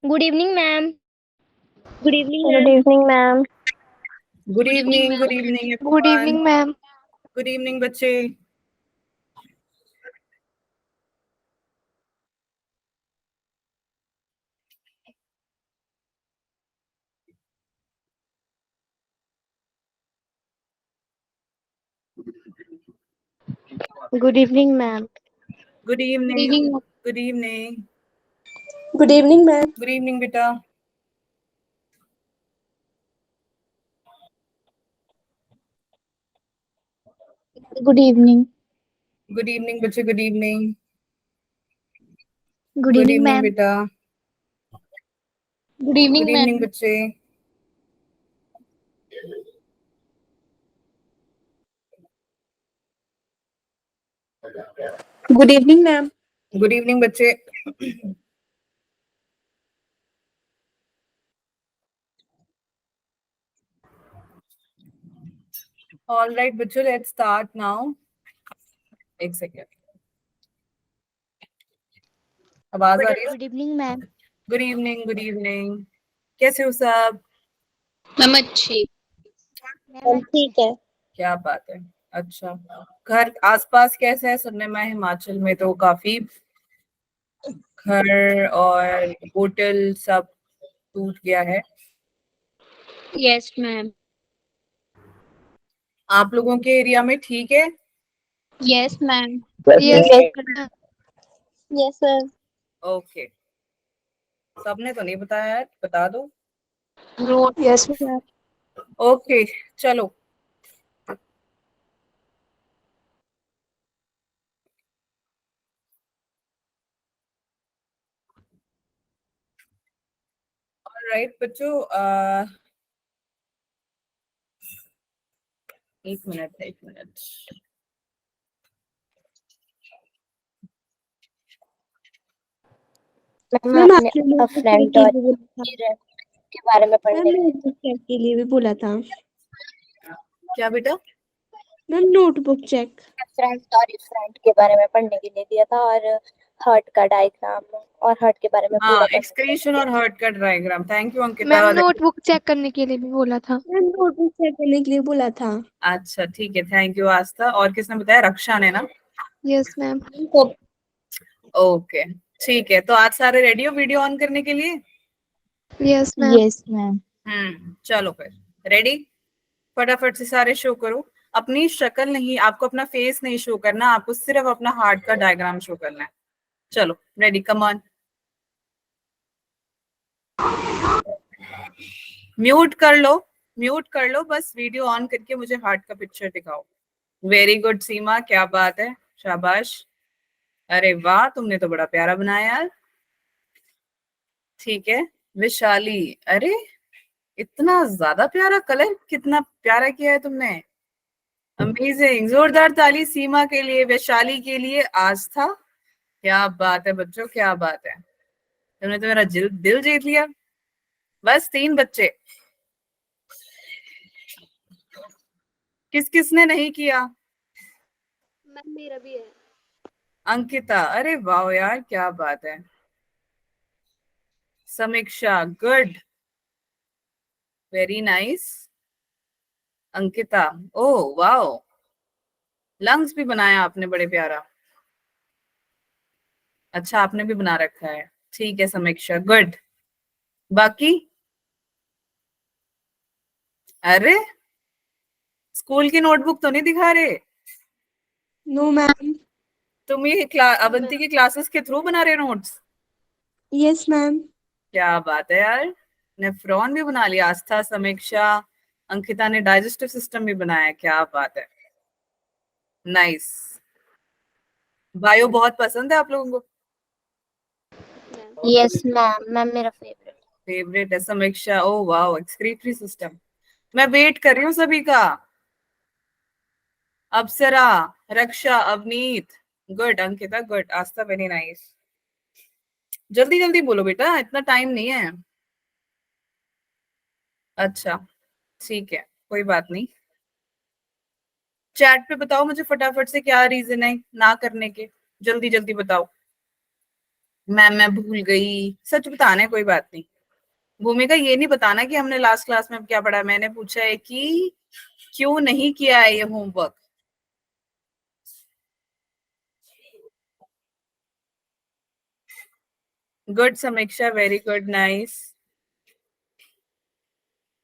Good evening ma'am. Good evening good evening ma'am. Good evening good evening ma'am. Good evening बच्चे। Good evening ma'am. Good evening good evening good evening ma'am. Good evening बेटा। Good evening. Good evening बच्चे। Good evening. Good good evening evening ma'am. बेटा। Good good evening evening ma'am. बच्चे। Good evening ma'am. Good evening बच्चे। All right बच्चों, let's start now. एक second, आवाज आ रही है? Good evening ma'am. Good evening good evening. कैसे हो सब? मैम अच्छी। मैम ठीक है। क्या बात है। अच्छा, घर आसपास कैसा है? सुनने में हिमाचल में तो काफी घर और होटल सब टूट गया है। Yes ma'am. आप लोगों के एरिया में ठीक है? Yes ma'am. Yes yes sir. Okay, सबने तो नहीं बताया यार, बता दो। Yes ma'am. ओके चलो। ऑलराइट बच्चों, एक मिनट एक मिनट। मैम आपने आपने अ नोटबुक चेक फ्रेंड के और लिए बोला था। के बारे में मैम पढ़ने के लिए। नोटबुक चेक के लिए भी बोला था। क्या बेटा? Ma'am notebook check. फ्रेंड और फ्रेंड के बारे में पढ़ने के लिए दिया था और हर्ट का डायग्राम और हर्ट के बारे में हाँ, पूरा पढ़ने के लिए एक्सक्रीशन दिया और हर्ट का डायग्राम। थैंक यू था। मैम अंकिता। नोटबुक चेक करने के लिए भी बोला था। मैम नोटबुक चेक करने के लिए बोला था। अच्छा ठीक है, थैंक यू आस्था। और किसने बताया? रक्षा ने ना? Yes ma'am. ओके ठीक है, तो आज सारे रेडी हो वीडियो ऑन करने के लिए? Yes ma'am. Yes ma'am. चलो फिर, रेडी? फटाफट से सारे शो करो। अपनी शक्ल नहीं, आपको अपना फेस नहीं शो करना, आपको सिर्फ अपना हार्ट का डायग्राम शो करना है। चलो रेडी, कम ऑन। म्यूट कर लो, म्यूट कर लो, बस वीडियो ऑन करके मुझे हार्ट का पिक्चर दिखाओ। वेरी गुड सीमा, क्या बात है, शाबाश। अरे वाह, तुमने तो बड़ा प्यारा बनाया यार। ठीक है विशाली, अरे इतना ज्यादा प्यारा कलर, कितना प्यारा किया है तुमने। अमेजिंग, जोरदार ताली सीमा के लिए, वैशाली के लिए, आस्था। क्या बात है बच्चों, क्या बात है। तुमने तो मेरा दिल जीत लिया। बस 3 बच्चे। किस किसने नहीं किया? मैम मेरा भी है। अंकिता, अरे वाह यार, क्या बात है। समीक्षा, गुड, वेरी नाइस। अंकिता, ओ वाह, लंग्स भी बनाया आपने, बड़े प्यारा। अच्छा, आपने भी बना रखा है। ठीक है समीक्षा, गुड। बाकी? अरे स्कूल की नोटबुक तो नहीं दिखा रहे? No ma'am. तुम ये अवंती की क्लासेस के थ्रू बना रहे नोट्स? Yes ma'am. क्या बात है यार। नेफ्रॉन भी बना लिया, आस्था, समीक्षा, अंकिता ने डाइजेस्टिव सिस्टम भी बनाया, क्या बात है। नाइस। बायो बहुत पसंद है आप लोगों को? Yes ma'am. मैम मेरा फेवरेट। फेवरेट है समीक्षा, ओ वाह, एक्सक्रीटरी सिस्टम। मैं वेट कर रही हूँ सभी का। अप्सरा, रक्षा, अवनीत, गुड, अंकिता गुड, आस्था वेरी नाइस। जल्दी जल्दी बोलो बेटा, इतना टाइम नहीं है। अच्छा ठीक है, कोई बात नहीं। चैट पे बताओ मुझे फटाफट से क्या रीजन है ना करने के, जल्दी जल्दी बताओ। मैम मैं भूल गई, सच बताना है, कोई बात नहीं। भूमिका ये नहीं बताना कि हमने लास्ट क्लास में क्या पढ़ा। मैंने पूछा है कि क्यों नहीं किया है ये होमवर्क। गुड समीक्षा, वेरी गुड, नाइस।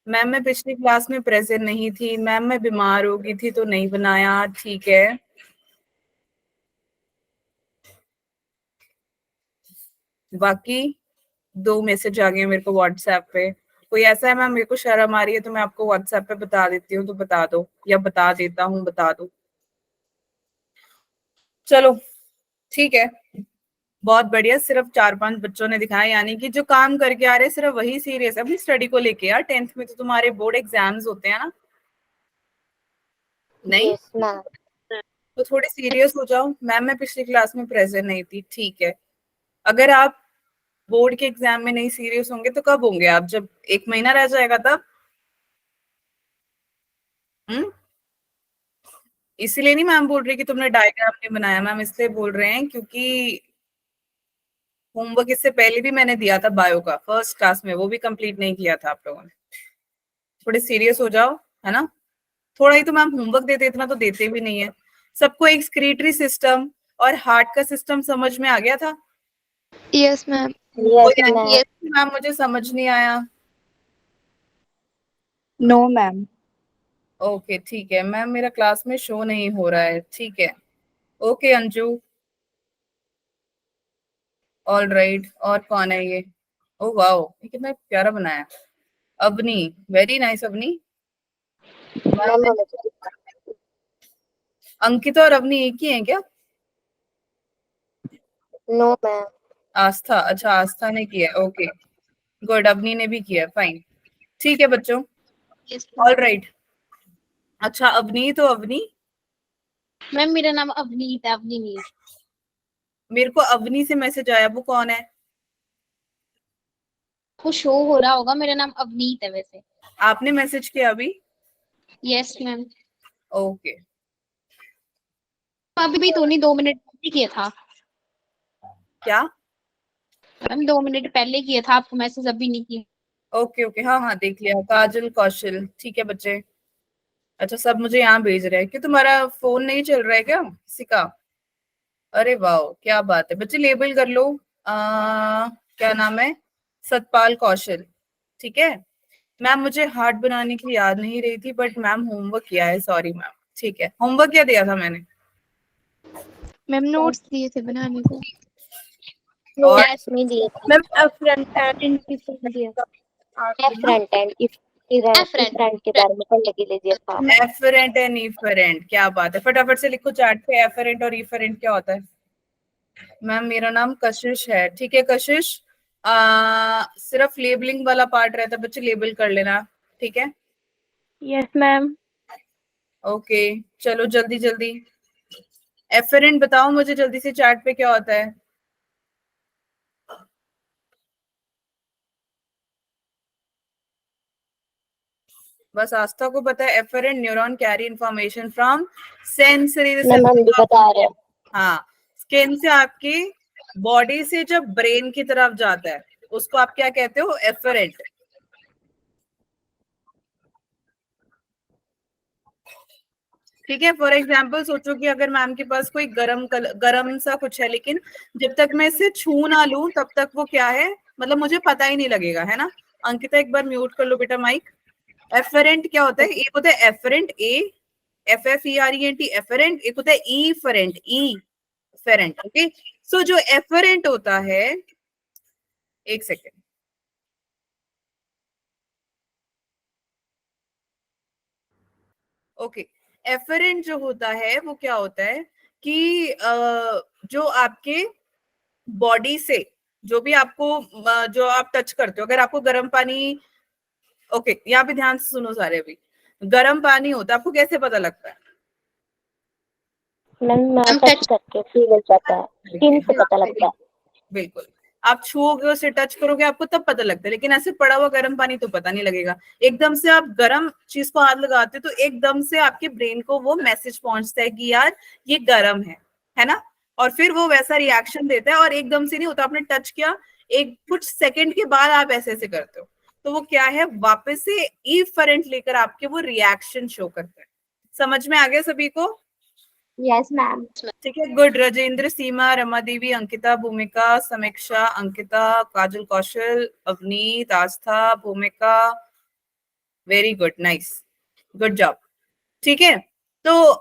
मैम मैं पिछली क्लास में प्रेजेंट नहीं थी, मैम मैं बीमार हो गई थी तो नहीं बनाया। ठीक है, बाकी 2 मैसेज आ गए मेरे को व्हाट्सएप पे। कोई ऐसा है मैम मेरे को शर्म आ रही है तो मैं आपको व्हाट्सएप पे बता देती हूँ, तो बता दो, या बता देता हूँ, बता दो। चलो ठीक है, बहुत बढ़िया। सिर्फ 4-5 बच्चों ने दिखाया, यानी कि जो काम करके आ रहे हैं सिर्फ वही सीरियस है अपनी स्टडी को लेके। यार 10th में तो तुम्हारे बोर्ड एग्जाम्स होते हैं ना, नहीं? Yes ma'am. तो थोड़े सीरियस हो जाओ। मैम मैं पिछली क्लास में प्रेजेंट नहीं थी, ठीक है। अगर आप बोर्ड के एग्जाम में नहीं सीरियस होंगे तो कब होंगे आप? जब 1 महीना रह जाएगा तब। हम्म इसीलिए नहीं मैम बोल रही कि तुमने डायग्राम नहीं बनाया, मैम इसलिए बोल रहे हैं क्योंकि होमवर्क इससे पहले भी मैंने दिया था बायो का, फर्स्ट क्लास में, वो भी कंप्लीट नहीं किया था आप लोगों ने। थोड़े सीरियस हो जाओ, है ना? थोड़ा ही तो मैम होमवर्क देते, इतना तो देते भी नहीं है। सबको एक्सक्रीटरी सिस्टम और हार्ट का सिस्टम समझ में आ गया था? Yes ma'am. Yes ma'am. Yes ma'am मुझे समझ नहीं आया। No ma'am. ओके ठीक है मैम, मेरा क्लास में शो नहीं हो रहा है, ठीक है। Okay Anju, all right. और कौन है ये? ओ वाओ, ये कितना प्यारा बनाया। Avni, very nice Avni. Ma'am वो मुझे अंकिता और अवनी एक ही हैं क्या? No ma'am. आस्था, अच्छा आस्था ने किया, ओके गुड। अवनी ने भी किया, फाइन। ठीक है बच्चों, यस ऑल राइट। अच्छा अवनी, तो अवनी, मैम, मेरा नाम अवनीत है, अवनीत। मेरे को अवनी से मैसेज आया, वो कौन है? आपको शो हो रहा होगा, मेरा नाम अवनीत है वैसे। आपने मैसेज किया अभी? Yes ma'am. ओके। अभी भी तो नहीं, 2 मिनट पहले किया था क्या? मैम, 2 मिनट पहले किया था आपको मैसेज, अभी नहीं किया। ओके ओके, हाँ हाँ देख लिया। काजल कौशल, ठीक है बच्चे। अच्छा सब मुझे यहाँ भेज रहे हैं कि तुम्हारा फोन नहीं चल रहा है क्या किसी का? अरे वाह, क्या बात है बच्चे, लेबल कर लो। क्या नाम है? सतपाल कौशल, ठीक है। मैम मुझे हार्ट बनाने की याद नहीं रही थी, बट मैम होमवर्क किया है, सॉरी मैम। ठीक है, होमवर्क क्या दिया था मैंने? मैम नोट्स दिए थे बनाने को। और नोट्स नहीं दिए थे। मैम फ्रंट एंड दिया। Front end Afferent. फ्रंट के बारे में पढ़ने के लिए दिया था। एफरेंट एंड इफरेंट, क्या बात है, फटाफट से लिखो चार्ट पे। एफरेंट और इफरेंट क्या होता है? मैम मेरा नाम कशिश है, ठीक है कशिश। सिर्फ लेबलिंग वाला पार्ट रहता है बच्चे, लेबल कर लेना, ठीक है। Yes ma'am. ओके चलो जल्दी जल्दी। एफरेंट बताओ मुझे जल्दी से, चार्ट पे क्या होता है? बस आस्था को पता है। Afferent neuron carry information from sensory ma'am हम भी बता रहे हैं। हाँ, स्किन से आपकी बॉडी से जब ब्रेन की तरफ जाता है उसको आप क्या कहते हो? एफरेंट। ठीक है, फॉर एग्जाम्पल सोचो कि अगर मैम के पास कोई गरम सा कुछ है, लेकिन जब तक मैं इसे छू ना लूं तब तक वो क्या है, मतलब मुझे पता ही नहीं लगेगा, है ना? अंकिता एक बार म्यूट कर लो बेटा माइक। एफरेंट क्या होता है? एक होता है एफरेंट, AFFERENT एफरेंट, एक होता है ई फरेंट, फेरेंट। ओके, सो जो एफरेंट होता है, एक सेकेंड, ओके, एफरेंट जो होता है वो क्या होता है कि जो आपके बॉडी से, जो भी आपको जो आप टच करते हो, अगर आपको गर्म पानी, ओके यहाँ पे ध्यान से सुनो सारे, अभी गर्म पानी होता है, आपको कैसे पता लगता है? मैम टच करके फील हो जाता है, स्किन से पता लगता है। बिल्कुल, आप छुओगे उसे, टच करोगे, आपको तब पता लगता है, लेकिन ऐसे पड़ा हुआ गर्म पानी तो पता नहीं लगेगा। एकदम से आप गर्म चीज को हाथ लगाते हो तो एकदम से आपके ब्रेन को वो मैसेज पहुंचता है कि यार ये गर्म है ना? और फिर वो वैसा रिएक्शन देता है और एकदम से नहीं होता, आपने टच किया एक कुछ सेकंड के बाद आप ऐसे ऐसे करते हो, तो वो क्या है, वापस से इफरेंट लेकर आपके वो रिएक्शन शो करता है। समझ में आ गया सभी को? Yes ma'am. ठीक है, गुड। राजेंद्र, सीमा, रमा देवी, अंकिता, भूमिका, समीक्षा, अंकिता, काजल, कौशल, अवनीत, आस्था, भूमिका, very good, nice, good job. ठीक है, तो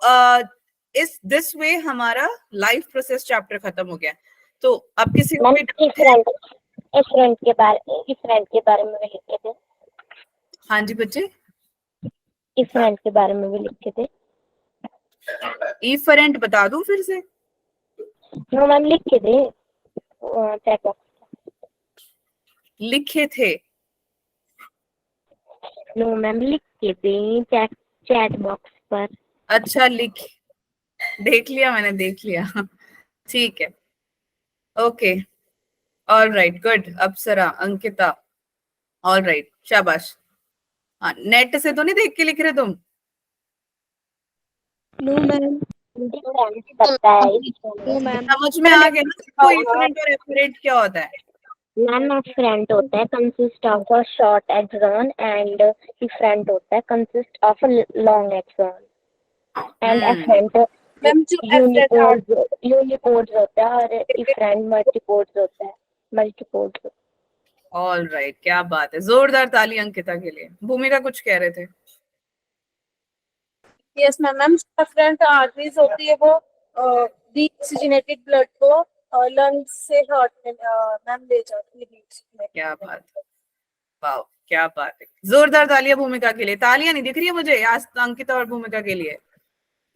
इस दिस वे हमारा लाइफ प्रोसेस चैप्टर खत्म हो गया। तो अब किसी को भी doubt है? इफरेंट के बारे में भी लिखे थे। हाँ जी बच्चे, इफरेंट के बारे में भी लिखे थे। इफरेंट बता दूं फिर से? नो मैम, लिखे थे चैट बॉक्स। लिखे थे? नो मैम, लिखे थे चैट बॉक्स पर। अच्छा, देख लिया मैंने, देख लिया। ठीक है, ओके, ऑल राइट, गुड। अप्सरा, अंकिता, ऑल राइट, शाबाश। हाँ, नेट से तो नहीं देख के लिख रहे तुम? No ma'am. पता है। No ma'am. समझ में आ गया ना सबको इफरेंट और एफरेंट क्या होता है? मैम, इफरेंट होता है consist of a short axon and efferent होता है consist of a long axon and afferent ma'am जो यूनिपोड्स होता है और इफरेंट मल्टीपोड्स होता है। मल्टीपोड्स। ऑल राइट, क्या बात है, जोरदार ताली अंकिता के लिए। भूमिका कुछ कह रहे थे? Yes ma'am. Ma'am different arteries होती है, वो डीऑक्सीजनेटेड ब्लड को लंग्स से हार्ट में मैम ले जाती है। क्या बात है, वाह, क्या बात है, जोरदार तालियां भूमिका के लिए। तालियां नहीं दिख रही है मुझे आज अंकिता और भूमिका के लिए,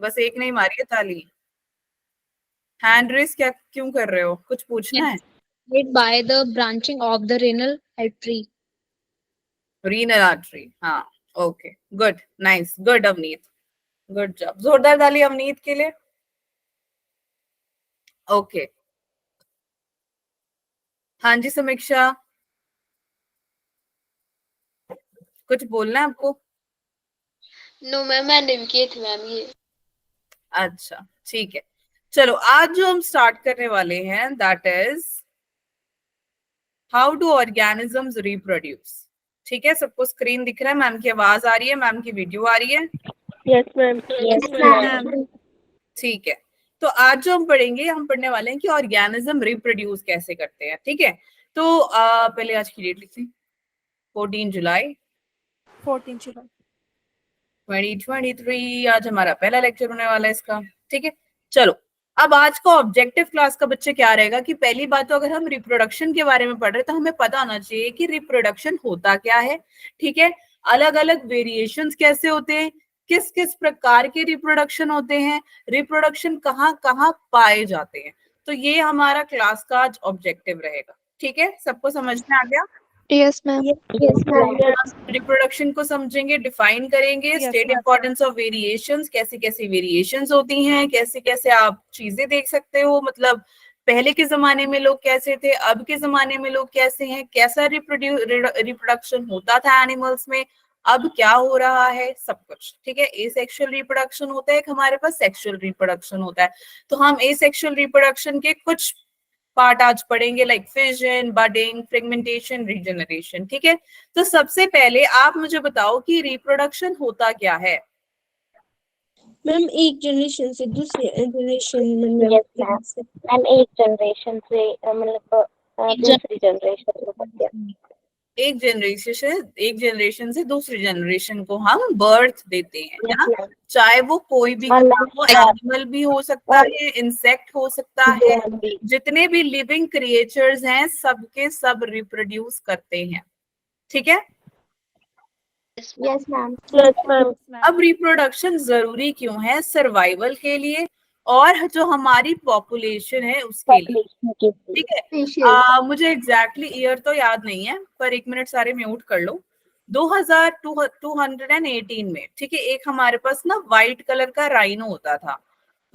बस एक नहीं मारी है ताली। हैंड रेस क्या क्यों कर रहे हो, कुछ पूछना है? by the branching of the renal artery. Renal artery, हाँ, okay, good, nice, good Avneet, good job. जोरदार ताली अवनीत के लिए। ओके, हाँ जी समीक्षा, कुछ बोलना है आपको? नो मैम, मैंने भी किए थे मैम ये। अच्छा, ठीक है, चलो आज जो हम स्टार्ट करने वाले हैं that is how do organisms reproduce. ठीक है, सबको स्क्रीन दिख रहा है? मैम की आवाज आ रही है, मैम की वीडियो आ रही है? Yes ma'am. Yes ma'am. ठीक है, तो आज जो हम पढ़ेंगे, हम पढ़ने वाले हैं कि ऑर्गेनिज्म रिप्रोड्यूस कैसे करते हैं। ठीक है, तो पहले आज की डेट लिख ली, 14 जुलाई 2023। आज हमारा पहला लेक्चर होने वाला है इसका। ठीक है, चलो अब आज का ऑब्जेक्टिव क्लास का बच्चे क्या रहेगा कि पहली बात तो अगर हम रिप्रोडक्शन के बारे में पढ़ रहे हैं तो हमें पता होना चाहिए कि रिप्रोडक्शन होता क्या है। ठीक है, अलग अलग वेरिएशंस कैसे होते हैं, किस किस प्रकार के रिप्रोडक्शन होते हैं, रिप्रोडक्शन कहाँ कहाँ पाए जाते हैं। तो ये हमारा क्लास का आज ऑब्जेक्टिव रहेगा। ठीक है, सबको समझ में आ गया? Yes ma'am. रिप्रोडक्शन को समझेंगे, डिफाइन करेंगे, स्टेट इंपॉर्टेंस ऑफ वेरिएशंस, कैसी कैसी वेरिएशंस होती हैं, कैसे कैसे आप चीजें देख सकते हो, मतलब पहले के जमाने में लोग कैसे थे, अब के जमाने में लोग कैसे हैं, कैसा रिप्रोडक्शन होता था एनिमल्स में, अब क्या हो रहा है, सब कुछ। ठीक है, एसेक्सुअल रिप्रोडक्शन होता है, एक हमारे पास सेक्सुअल रिप्रोडक्शन होता है। तो हम एसेक्सुअल रिप्रोडक्शन के कुछ पार्ट आज पढ़ेंगे, like fission, budding, fragmentation, regeneration. ठीक है, तो सबसे पहले आप मुझे बताओ कि रिप्रोडक्शन होता क्या है। मैम एक जनरेशन से दूसरे जनरेशन में मैम एक जनरेशन से मतलब दूसरी जनरेशन में एक जनरेशन से दूसरी जनरेशन को हम बर्थ देते हैं, है ना? चाहे वो कोई भी एनिमल भी हो सकता है, इंसेक्ट हो सकता है, जितने भी लिविंग क्रिएचर्स हैं सबके सब रिप्रोड्यूस करते हैं। ठीक है, यस मैम। अब रिप्रोडक्शन जरूरी क्यों है? सर्वाइवल के लिए और जो हमारी पॉपुलेशन है उसके लिए। ठीक है, मुझे एग्जैक्टली ईयर तो याद नहीं है, पर एक मिनट सारे म्यूट कर लो। 2218 में, ठीक है, एक हमारे पास ना व्हाइट कलर का राइनो होता था।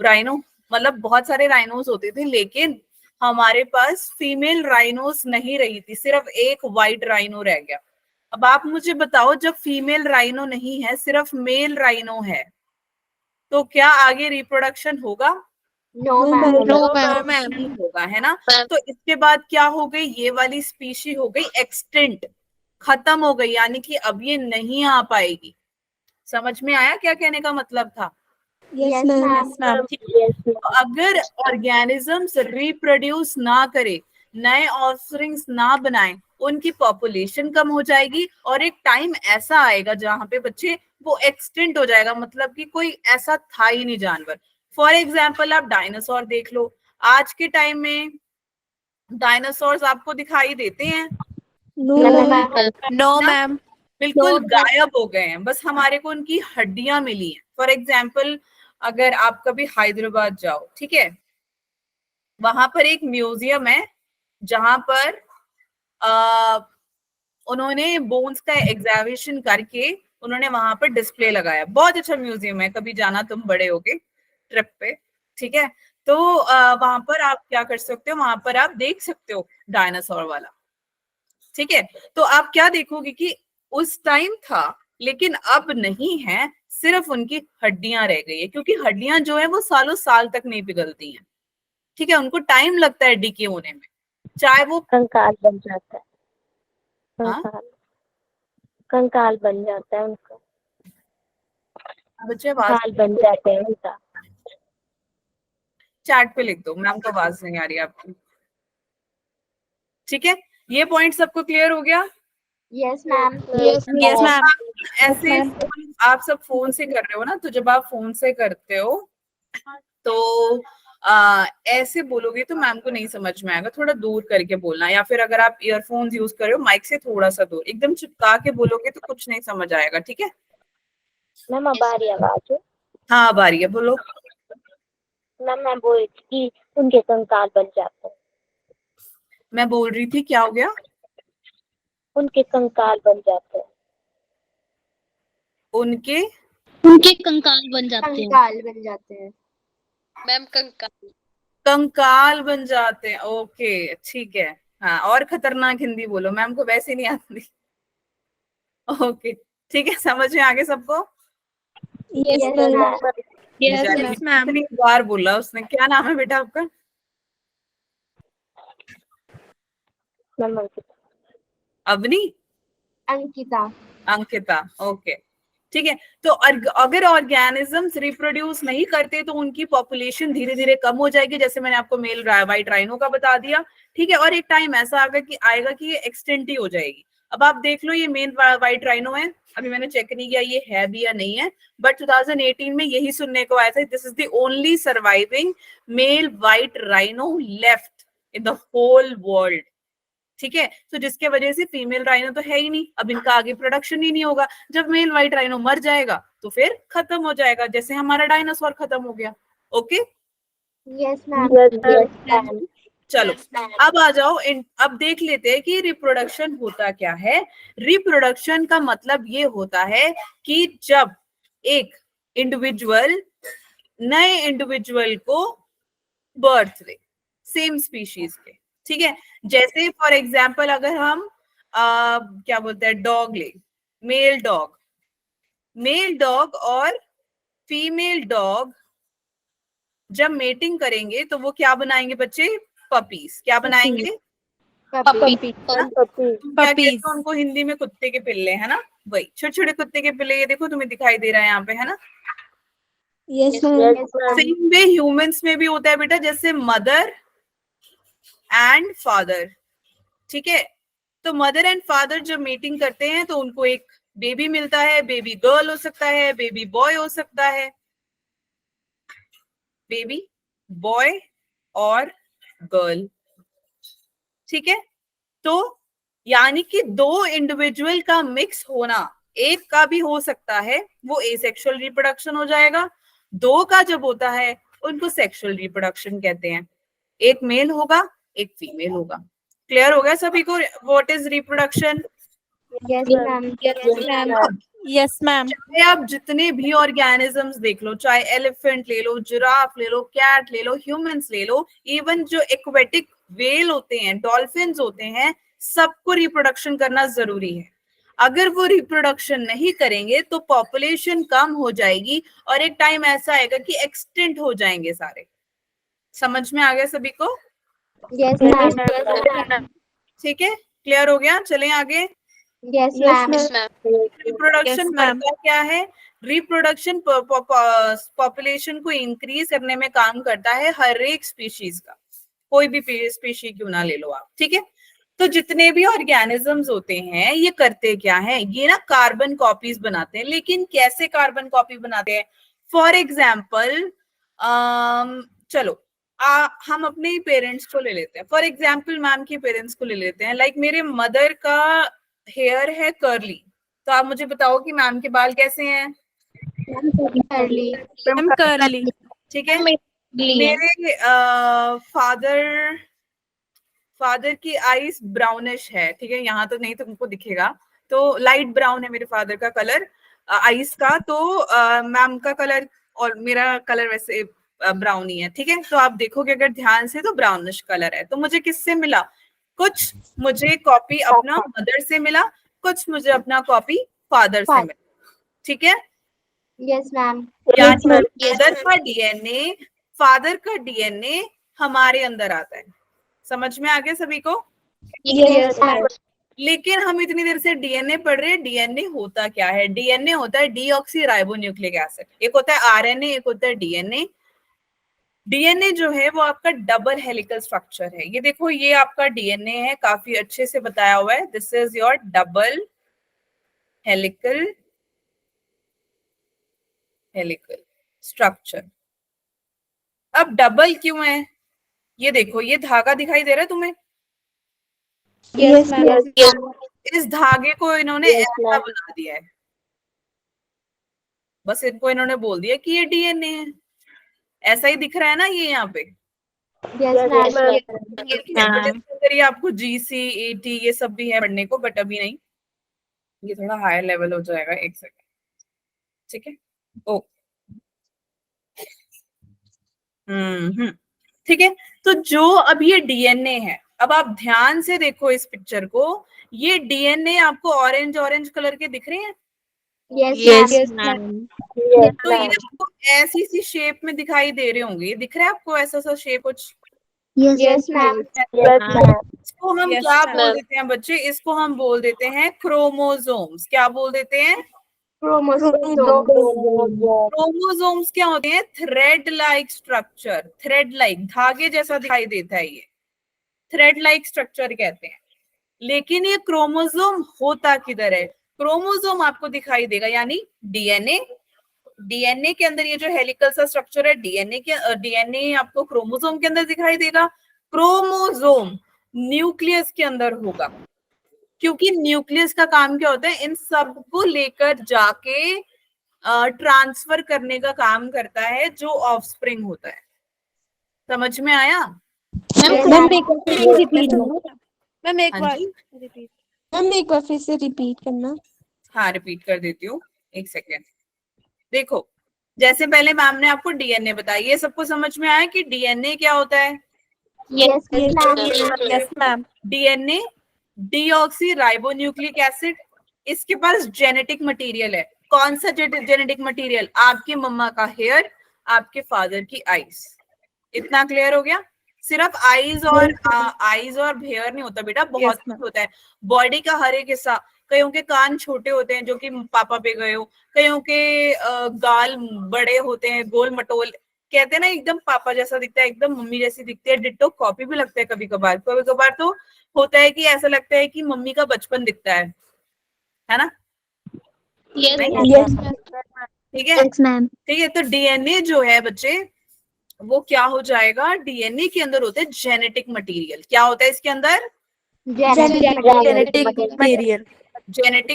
राइनो मतलब बहुत सारे राइनोस होते थे, लेकिन हमारे पास फीमेल राइनोस नहीं रही थी, सिर्फ एक व्हाइट राइनो रह गया। अब आप मुझे बताओ, जब फीमेल राइनो नहीं है, सिर्फ मेल राइनो है, तो क्या आगे रिप्रोडक्शन होगा? No ma'am. नो तो मैम। नहीं होगा, है ना। तो इसके बाद क्या हो गई, ये वाली स्पीशी हो गई एक्सटिंक्ट, खत्म हो गई, यानी कि अब ये नहीं आ पाएगी। समझ में आया क्या कहने का मतलब था? Yes ma'am. तो अगर ऑर्गेनिजम्स रिप्रोड्यूस ना करे, नए ऑफस्प्रिंग्स ना बनाए, उनकी पॉपुलेशन कम हो जाएगी और एक टाइम ऐसा आएगा जहां पे बच्चे वो एक्सटिंक्ट हो जाएगा, मतलब कि कोई ऐसा था ही नहीं जानवर। फॉर एग्जाम्पल आप डायनासोर देख लो, आज के टाइम में डायनासोर्स आपको दिखाई देते हैं? No ma'am. बिल्कुल गायब हो गए हैं, बस हमारे को उनकी हड्डियां मिली हैं। फॉर एग्जाम्पल अगर आप कभी हैदराबाद जाओ, ठीक है, वहां पर एक म्यूजियम है जहां पर उन्होंने बोन्स का एग्जामिनेशन करके उन्होंने वहां पर डिस्प्ले लगाया। बहुत अच्छा म्यूजियम है, कभी जाना तुम बड़े होगे ट्रिप पे, ठीक है। तो वहां पर आप क्या कर सकते हो, वहां पर आप देख सकते हो डायनासोर वाला, ठीक है। तो आप क्या देखोगे कि उस टाइम था लेकिन अब नहीं है, सिर्फ उनकी हड्डियां रह गई है, क्योंकि हड्डियां जो है वो सालों साल तक नहीं पिघलती हैं, ठीक है, उनको टाइम लगता है डीके होने में, चाहे वो कंकाल बन जाता है। हाँ? कंकाल बन जाता है उनका। बच्चे आवाज कंकाल बन जाते हैं उनका। चैट पे लिख दो, मैम को आवाज नहीं आ रही आपकी, ठीक है। ये पॉइंट सबको क्लियर हो गया? Yes ma'am. Yes ma'am. ऐसे आप सब फोन से कर रहे हो ना, तो जब आप फोन से करते हो तो ऐसे बोलोगे तो मैम को नहीं समझ में आएगा, थोड़ा दूर करके बोलना, या फिर अगर आप ईयरफोन्स यूज कर रहे हो माइक से थोड़ा सा दूर, एकदम चिपका के बोलोगे तो कुछ नहीं समझ आएगा, ठीक है। मैम अब आ रही आवाज? हाँ अब आ रही है, बोलो। मैम मैं बोल रही थी कि उनके कंकाल बन जाते हैं। मैं बोल रही थी क्या हो गया? उनके कंकाल बन जाते हैं। उनके उनके कंकाल बन जाते हैं। कंकाल बन जाते हैं। मैम कंकाल। कंकाल बन जाते हैं, ओके ठीक है। हाँ और खतरनाक हिंदी बोलो, मैम को वैसे नहीं आती। ओके ठीक है, समझ में आगे सबको? Yes ma'am. कितनी बार बोला उसने, क्या नाम है बेटा आपका? मैम अवनी? अंकिता। अंकिता, ओके ठीक है। तो अगर ऑर्गेनिजम्स रिप्रोड्यूस नहीं करते तो उनकी पॉपुलेशन धीरे धीरे कम हो जाएगी, जैसे मैंने आपको मेल व्हाइट राइनो का बता दिया, ठीक है। और एक टाइम ऐसा आएगा कि ये एक्सटेंट ही हो जाएगी। अब आप देख लो, ये मेल व्हाइट राइनो है, अभी मैंने चेक नहीं किया ये है भी या नहीं है, बट 2018 में यही सुनने को आया था, this is the only surviving male white rhino left in the whole world, ठीक है। तो जिसके वजह से फीमेल राइनो तो है ही नहीं, अब इनका आगे प्रोडक्शन ही नहीं होगा। जब मेल व्हाइट राइनो मर जाएगा तो फिर खत्म हो जाएगा, जैसे हमारा डायनासोर खत्म हो गया। Okay yes ma'am. चलो अब आ जाओ, अब देख लेते हैं कि रिप्रोडक्शन होता क्या है। रिप्रोडक्शन का मतलब ये होता है कि जब एक इंडिविजुअल नए इंडिविजुअल को बर्थ दे, सेम स्पीशीज के, ठीक है। जैसे फॉर एग्जाम्पल अगर हम क्या बोलते हैं, डॉग ले, मेल डॉग और फीमेल डॉग जब मेटिंग करेंगे तो वो क्या बनाएंगे बच्चे? पपीज। क्या बनाएंगे? पपी। क्या कहते हैं उनको हिंदी में? कुत्ते के पिल्ले, है ना, वही छोटे छोटे कुत्ते के पिल्ले। ये देखो तुम्हें दिखाई दे रहा है यहाँ पे, है ना। Yes ma'am. Same way humans में भी होता है बेटा, जैसे मदर एंड फादर, ठीक है। तो मदर एंड फादर जब मीटिंग करते हैं तो उनको एक बेबी मिलता है, बेबी गर्ल हो सकता है, बेबी बॉय हो सकता है, बेबी बॉय और गर्ल, ठीक है। तो यानी कि दो इंडिविजुअल का मिक्स होना, एक का भी हो सकता है, वो एसेक्सुअल रिप्रोडक्शन हो जाएगा। दो का जब होता है उनको सेक्सुअल रिप्रोडक्शन कहते हैं। एक मेल होगा एक फीमेल होगा। क्लियर हो गया सभी को what is reproduction? Yes ma'am. Yes ma'am. चाहे आप जितने भी ऑर्गेनिजम्स देख लो, चाहे एलिफेंट ले लो, जिराफ ले लो, कैट ले लो, ह्यूमंस ले लो, इवन जो एक्वेटिक वेल होते हैं, डॉल्फिन्स होते हैं, सबको रिप्रोडक्शन करना जरूरी है। अगर वो रिप्रोडक्शन नहीं करेंगे तो पॉपुलेशन कम हो जाएगी और एक टाइम ऐसा आएगा कि एक्सटिंक्ट हो जाएंगे सारे। समझ में आ गया सभी को? Yes, ma'am. ठीक है, क्लियर हो गया? चलें आगे। Yes, ma'am. Yes, ma'am. Reproduction करता क्या है? रिप्रोडक्शन पॉपुलेशन को इंक्रीज करने में काम करता है हर एक स्पीशीज का, कोई भी स्पीशी क्यों ना ले लो आप, ठीक है। तो जितने भी ऑर्गेनिजम्स होते हैं ये करते क्या है, ये ना कार्बन कॉपीज बनाते हैं। लेकिन कैसे कार्बन कॉपी बनाते हैं? फॉर एग्जाम्पल चलो हम अपने पेरेंट्स को ले लेते हैं। फॉर एग्जाम्पल मैम के पेरेंट्स को ले लेते हैं। लाइक मेरे मदर का हेयर है कर्ली, तो आप मुझे बताओ कि मैम के बाल कैसे हैं? कर्ली। ठीक है। मेरे फादर की आईज ब्राउनिश है, ठीक है, यहाँ तो नहीं तुमको दिखेगा, तो लाइट ब्राउन है मेरे फादर का कलर आईज का, तो मैम का कलर और मेरा कलर वैसे ब्राउन ही है, ठीक है। तो आप देखोगे अगर ध्यान से तो ब्राउनिश कलर है। तो मुझे किससे मिला? कुछ मुझे कॉपी अपना मदर से मिला, कुछ मुझे अपना कॉपी फादर से मिला, ठीक है। Yes, ma'am. यानी मदर का डीएनए, फादर का डीएनए हमारे अंदर आता है। समझ में आ गया सभी को? Yes, ma'am. लेकिन हम इतनी देर से डीएनए पढ़ रहे हैं। डीएनए होता क्या है? डीएनए होता है डीऑक्सी राइबोन्यूक्लिक एसिड। एक होता है आरएनए, एक होता है डीएनए। डीएनए जो है वो आपका डबल हेलिकल स्ट्रक्चर है। ये देखो, ये आपका डीएनए है, काफी अच्छे से बताया हुआ है। This is your double helical structure. अब डबल क्यों है? ये देखो, ये धागा दिखाई दे रहा है तुम्हें? Yes, ma'am. इस धागे को इन्होंने ऐसा बना दिया है, बस इनको इन्होंने बोल दिया कि ये डीएनए है। ऐसा ही दिख रहा है ना ये यहाँ पे? Yes, ma'am. अगर ये आपको जीसी एटी ये सब भी है पढ़ने को, बट अभी नहीं, ये थोड़ा हायर लेवल हो जाएगा। एक सेकंड, ठीक है। ओ ठीक है। तो जो अब ये डीएनए है, अब आप ध्यान से देखो इस पिक्चर को, ये डीएनए आपको ऑरेंज ऑरेंज कलर के दिख रहे हैं? Yes, ma'am. तो ये आपको ऐसी सी शेप में दिखाई दे रहे होंगे। ये दिख रहा है आपको ऐसा सा शेप कुछ? Yes, ma'am. Yes, ma'am. इसको हम क्या बोल देते हैं बच्चे? इसको हम बोल देते हैं क्रोमोसोम्स। क्या बोल देते हैं? क्रोमोसोम्स क्या होते हैं? Thread like structure. Thread like, धागे जैसा दिखाई देता है, ये थ्रेड लाइक स्ट्रक्चर कहते हैं। लेकिन ये क्रोमोसोम होता किधर है? क्रोमोसोम आपको दिखाई देगा, यानी डीएनए। डीएनए के अंदर ये जो हेलिकल सा स्ट्रक्चर है, डीएनए आपको क्रोमोसोम के अंदर दिखाई देगा। क्रोमोसोम न्यूक्लियस के अंदर होगा, क्योंकि न्यूक्लियस का काम क्या होता है? इन सब को लेकर जाके ट्रांसफर करने का काम करता है, जो ऑफस्प्रिंग होता है। समझ में आया? मैम एक बार फिर से रिपीट करना। हाँ, रिपीट कर देती हूँ, एक सेकेंड। देखो, जैसे पहले मैम ने आपको डीएनए बताया, ये सबको समझ में आया कि डीएनए क्या होता है? Yes, ma'am. DNA deoxy ribonucleic acid. इसके पास जेनेटिक मटेरियल है। कौन सा जेनेटिक मटेरियल? आपके मम्मा का हेयर, आपके फादर की आईज। इतना क्लियर हो गया? सिर्फ आईज और हेयर नहीं होता बेटा, बहुत कुछ होता है। बॉडी का हर एक हिस्सा, कईयों के कान छोटे होते हैं जो कि पापा पे गए हो, कईयों के गाल बड़े होते हैं, गोल मटोल, कहते हैं ना एकदम पापा जैसा दिखता है, एकदम मम्मी जैसी दिखती है। डिट्टो कॉपी भी लगता है कभी कभार। कभी कभार तो होता है कि ऐसा लगता है कि मम्मी का बचपन दिखता है ना? ठीक है, ठीक है। तो डीएनए जो है बच्चे, वो क्या हो जाएगा? डीएनए के अंदर होता है जेनेटिक मटेरियल। क्या होता है इसके अंदर? Genetic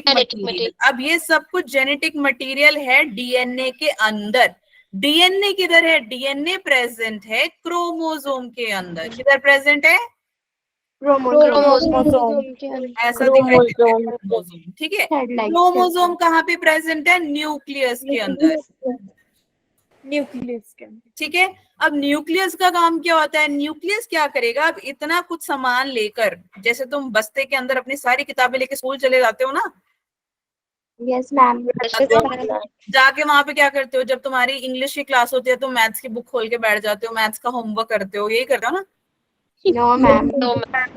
material. अब ये सब कुछ जेनेटिक मटेरियल है डीएनए के अंदर। डीएनए किधर है? डीएनए प्रेजेंट है क्रोमोसोम के अंदर। किधर प्रेजेंट है? ऐसा दिखाई देता है क्रोमोसोम, ठीक है। क्रोमोसोम कहाँ पे प्रेजेंट है? न्यूक्लियस के अंदर। ठीक है। अब न्यूक्लियस का काम क्या होता है? न्यूक्लियस क्या करेगा? अब इतना कुछ सामान लेकर, जैसे तुम बस्ते के अंदर अपनी सारी किताबें लेके स्कूल चले जाते हो ना, Yes, ma'am. जाके वहां पे क्या करते हो? जब तुम्हारी इंग्लिश की क्लास होती है तो मैथ्स की बुक खोल के बैठ जाते हो, मैथ्स का होमवर्क करते हो, यही करते हो ना? No, ma'am. No, ma'am.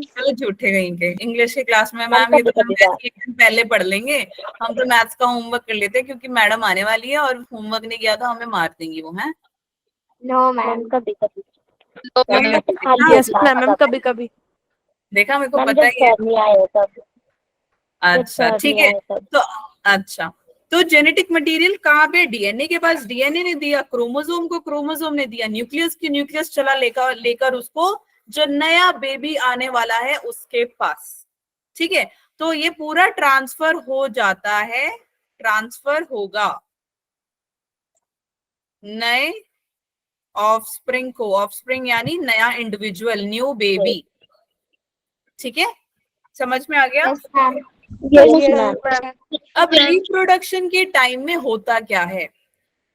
चलो झूठे कहीं के। इंग्लिश की क्लास में मैम, मैम ये तो हम कभी-कभी मैथ्स एक दिन पहले पढ़ लेंगे, हम तो मैथ्स का होमवर्क कर लेते हैं क्योंकि मैडम आने वाली है और होमवर्क नहीं किया तो हमें मार देंगी वो, है? No, ma'am. कभी-कभी No, मैम, ma'am. बट खाली यस मैम, कभी कभी। देखा, मेरे को मैम पता जब ही है। सर नहीं आए हो तब, जब अच्छा सर ठीक नहीं है। आए तब। तो अच्छा, तो जेनेटिक मटेरियल कहाँ पे? डीएनए के पास डीएनए ने दिया, क्रोमोसोम को क्रोमोसोम ने दिया, न्यूक्लियस की न्यूक्लियस चला लेकर उसको जो नया बेबी आने वाला है उसके पास। ठीक है, तो ये पूरा ट्रांसफर हो जाता है, ट्रांसफर होगा नए ऑफस्प्रिंग को, ऑफस्प्रिंग यानी नया इंडिविजुअल, न्यू बेबी। ठीक है, समझ में आ गया? Yes, ma'am. Yes, ma'am. अब रिप्रोडक्शन के टाइम में होता क्या है?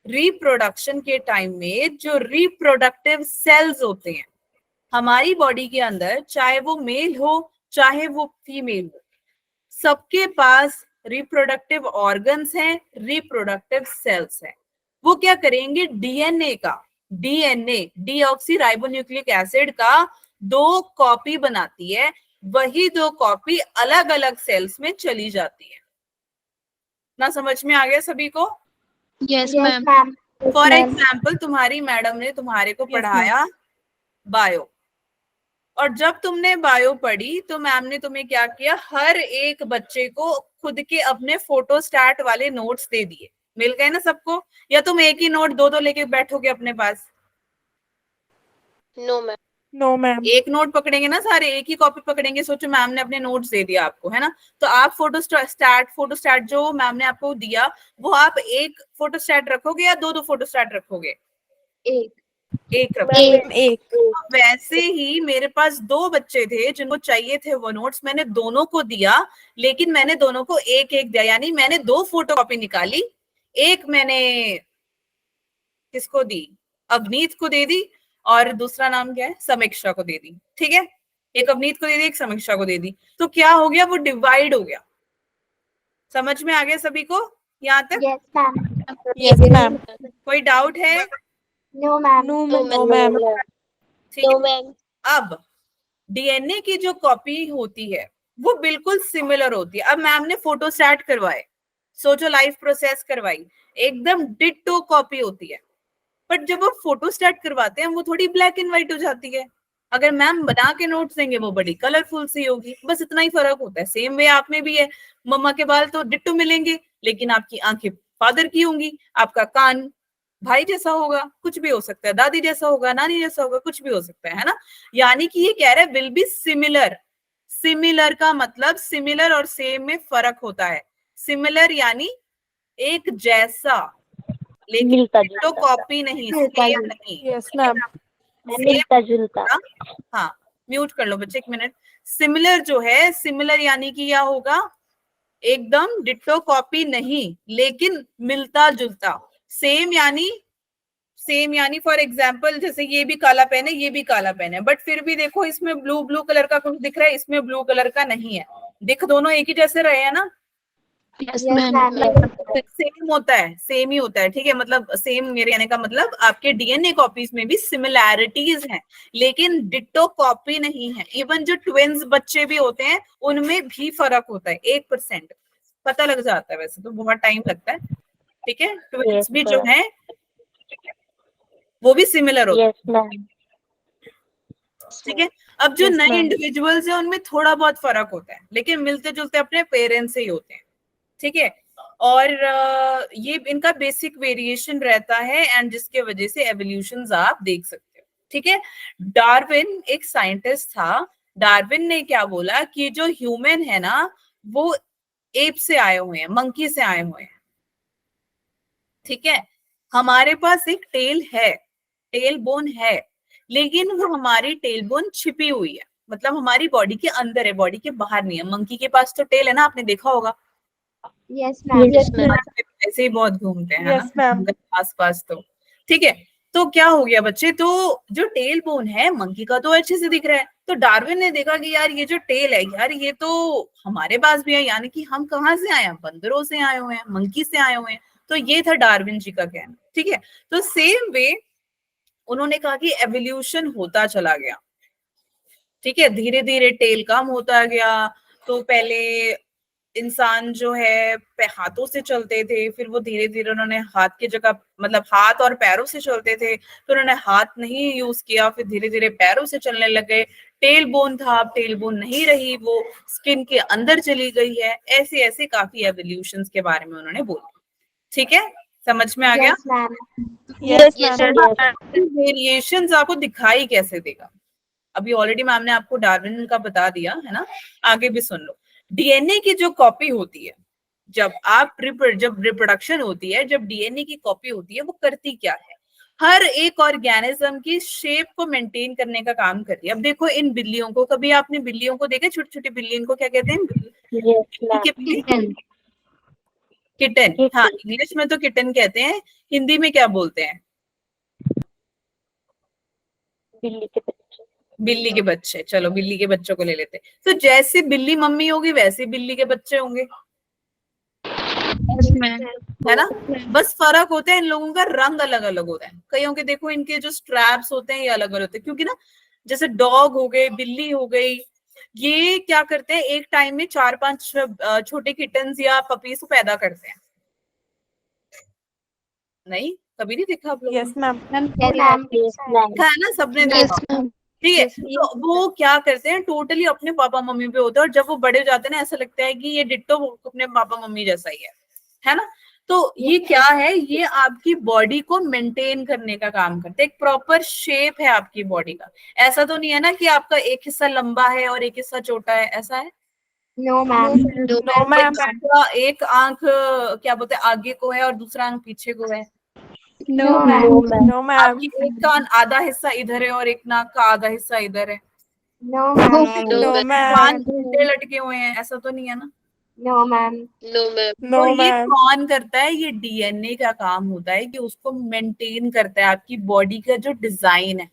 रिप्रोडक्शन के टाइम में जो रिप्रोडक्टिव सेल्स होते हैं हमारी बॉडी के अंदर, चाहे वो मेल हो चाहे वो फीमेल हो, सबके पास रिप्रोडक्टिव ऑर्गन्स हैं, रिप्रोडक्टिव सेल्स हैं। वो क्या करेंगे? डीएनए का, डीएनए डीऑक्सी राइबोन्यूक्लिक एसिड का 2 कॉपी बनाती है, वही 2 कॉपी अलग अलग सेल्स में चली जाती है। ना समझ में आ गया सभी को? Yes, Yes, ma'am. ma'am. For example तुम्हारी मैडम ने तुम्हारे को पढ़ाया बायो, और जब तुमने बायो पढ़ी तो मैम ने तुम्हें क्या किया? हर एक बच्चे को खुद के अपने फोटोस्टैट वाले नोट्स दे दिए। मिल गए ना सबको? या तुम एक ही नोट 2-2 लेके बैठोगे अपने पास? No, ma'am. No ma'am. एक नोट पकड़ेंगे ना सारे, एक ही कॉपी पकड़ेंगे। सोचो मैम ने अपने नोट्स दे दिया आपको, है ना? तो आप फोटोस्टैट जो मैम ने आपको दिया वो आप एक फोटोस्टैट रखोगे या 2-2 फोटोस्टैट रखोगे? एक रखोगे। एक। वैसे ही मेरे पास 2 बच्चे थे जिनको चाहिए थे वो नोट्स, मैंने दोनों को दिया, लेकिन मैंने दोनों को एक एक दिया, यानी मैंने 2 फोटो कॉपी निकाली। एक मैंने किसको दी? अवनीत को दे दी, और दूसरा नाम क्या है? समीक्षा को दे दी। ठीक है, एक अवनीत को दे दी, एक समीक्षा को दे दी। तो क्या हो गया? वो डिवाइड हो गया। समझ में आ गया सभी को यहाँ तक? Yes, ma'am. Yes ma'am. कोई डाउट है? No, ma'am. No ma'am. ठीक No, है। ma'am. अब डीएनए की जो कॉपी होती है वो बिल्कुल सिमिलर होती है। अब मैम ने फोटोस्टैट करवाए, सोचो लाइव प्रोसेस करवाई, एकदम डिट्टो कॉपी होती है। बट जब वो फोटोस्टैट करवाते हैं वो थोड़ी ब्लैक एंड व्हाइट हो जाती है। अगर मैम बना के नोट्स देंगे वो बड़ी कलरफुल सी होगी। बस इतना ही फर्क होता है। सेम वे आप में भी है, मम्मा के बाल तो डिट्टो मिलेंगे, लेकिन आपकी आंखें फादर की होंगी, आपका कान भाई जैसा होगा, कुछ भी हो सकता है, दादी जैसा होगा, नानी जैसा होगा, कुछ भी हो सकता है ना? यानी कि ये कह रहा है विल बी सिमिलर। सिमिलर का मतलब सिमिलर और सेम में फर्क होता है। सिमिलर यानी एक जैसा, लेकिन मिलता तो जुलता। कॉपी नहीं, सेम नहीं। Yes ma'am. मिलता जुलता। हाँ, म्यूट कर लो बच्चे 1 मिनट। सिमिलर जो है, सिमिलर यानी कि क्या होगा? एकदम डिट्टो कॉपी नहीं, लेकिन मिलता जुलता। सेम यानी फॉर एग्जाम्पल जैसे ये भी काला पेन है, ये भी काला पेन है, बट फिर भी देखो इसमें ब्लू ब्लू कलर का कुछ दिख रहा है, इसमें ब्लू कलर का नहीं है। दिख दोनों एक ही जैसे रहे हैं ना? Yes, Yes, ma'am. ma'am. Same होता है, सेम ही होता है। ठीक है, मतलब सेम मेरे कहने का मतलब आपके डीएनए कॉपीज में भी सिमिलैरिटीज हैं, लेकिन डिट्टो कॉपी नहीं है। इवन जो ट्विन्स बच्चे भी होते हैं उनमें भी फर्क होता है। 1% पता लग जाता है, वैसे तो बहुत टाइम लगता है। ठीक है, ट्विन्स भी जो है वो भी सिमिलर होते हैं। Yes, ma'am. ठीक है, अब जो Yes, नए ma'am. इंडिविजुअल्स हैं उनमें थोड़ा बहुत फर्क होता है, लेकिन मिलते जुलते अपने पेरेंट्स से ही होते हैं। ठीक है, और ये इनका बेसिक वेरिएशन रहता है, एंड जिसके वजह से एवोल्यूशंस आप देख सकते हो। ठीक है, डार्विन एक साइंटिस्ट था। डार्विन ने क्या बोला कि जो ह्यूमन है ना वो एप से आए हुए हैं, मंकी से आए हुए हैं। ठीक है, हमारे पास एक टेल है, टेल बोन है, लेकिन वो हमारी टेल बोन छिपी हुई है, मतलब हमारी बॉडी के अंदर है, बॉडी के बाहर नहीं है। मंकी के पास तो टेल है ना, आपने देखा होगा। Yes, ma'am. Yes, ma'am. ऐसे ही बहुत घूमते हैं, है यस ना, मैम। आस पास। तो ठीक है, तो क्या हो गया बच्चे, तो जो टेल बोन है मंकी का तो अच्छे से दिख रहा है, तो डार्विन ने देखा कि यार ये जो टेल है यार ये तो हमारे पास भी है, यानी कि हम कहाँ से आए हैं, बंदरों से आए हुए हैं, मंकी से आए हुए हैं। तो ये था डार्विन जी का कहना, ठीक है। तो सेम वे उन्होंने कहा कि एवोल्यूशन होता चला गया, ठीक है, धीरे धीरे टेल कम होता गया। तो पहले इंसान जो है हाथों से चलते थे, फिर वो धीरे धीरे उन्होंने हाथ की जगह मतलब हाथ और पैरों से चलते थे, फिर उन्होंने हाथ नहीं यूज किया, फिर धीरे धीरे पैरों से चलने लग गए। टेल बोन था, अब टेल बोन नहीं रही, वो स्किन के अंदर चली गई है। ऐसे ऐसे काफी एवोल्यूशंस के बारे में उन्होंने बोला, ठीक है, समझ में आ गया। Yes, ma'am. Yes, Yes, ma'am. Yes. Variations आपको दिखाई कैसे देगा, अभी ऑलरेडी मैम ने आपको डार्विन का बता दिया है ना, आगे भी सुन लो। डीएनए की जो कॉपी होती है, जब रिप्रोडक्शन होती है, जब डीएनए की कॉपी होती है, वो करती क्या है, हर एक ऑर्गेनिज्म की शेप को मेंटेन करने का काम करती है। अब देखो इन बिल्लियों को, कभी आपने बिल्लियों को देखा, छोटी छोटी बिल्ली, इनको क्या कहते हैं, Yes, ma'am. किटन। किटन, हाँ इंग्लिश में तो किटन कहते हैं, हिंदी में क्या बोलते हैं, बिल्ली के बच्चे. बिल्ली के बच्चे। चलो बिल्ली के बच्चों को ले लेते हैं। तो जैसे बिल्ली मम्मी होगी वैसे बिल्ली के बच्चे होंगे, है ना, बस फर्क होता है इन लोगों का रंग अलग अलग होता है। कईयों के देखो इनके जो स्ट्रैप्स होते हैं ये अलग अलग होते हैं, क्योंकि ना जैसे डॉग हो गए, बिल्ली हो गई, ये क्या करते हैं एक टाइम में 4-5 छोटे किटन्स या पपीज को पैदा करते हैं। नहीं, कभी नहीं देखा आप लोगों Yes, ma'am. Yes, ma'am. देखा है ना, सबने देखा, ठीक है। तो वो क्या करते हैं, टोटली अपने पापा मम्मी पे होते हैं, और जब वो बड़े हो जाते हैं ना ऐसा लगता है कि ये डिट्टो अपने पापा मम्मी जैसा ही है ना। तो ये क्या है, ये आपकी बॉडी को मेंटेन करने का काम करते हैं, एक प्रॉपर शेप है आपकी बॉडी का। ऐसा तो नहीं है ना कि आपका एक हिस्सा लंबा है और एक हिस्सा छोटा है, ऐसा है। No, ma'am. No, ma'am. आपका एक आंख क्या बोलते हैं आगे को है और दूसरा आंख पीछे को है। No, ma'am. No, ma'am. आपकी एक कान आधा हिस्सा इधर है और एक नाक का आधा हिस्सा इधर है। No, ma'am. No, No, ma'am. कान ma'am. उल्टे लटके हुए हैं, ऐसा तो नहीं है ना। No, ma'am. No, ma'am. No, और ये ma'am. कौन करता है, ये डीएनए का काम होता है कि उसको मेंटेन करता है आपकी बॉडी का जो डिजाइन है।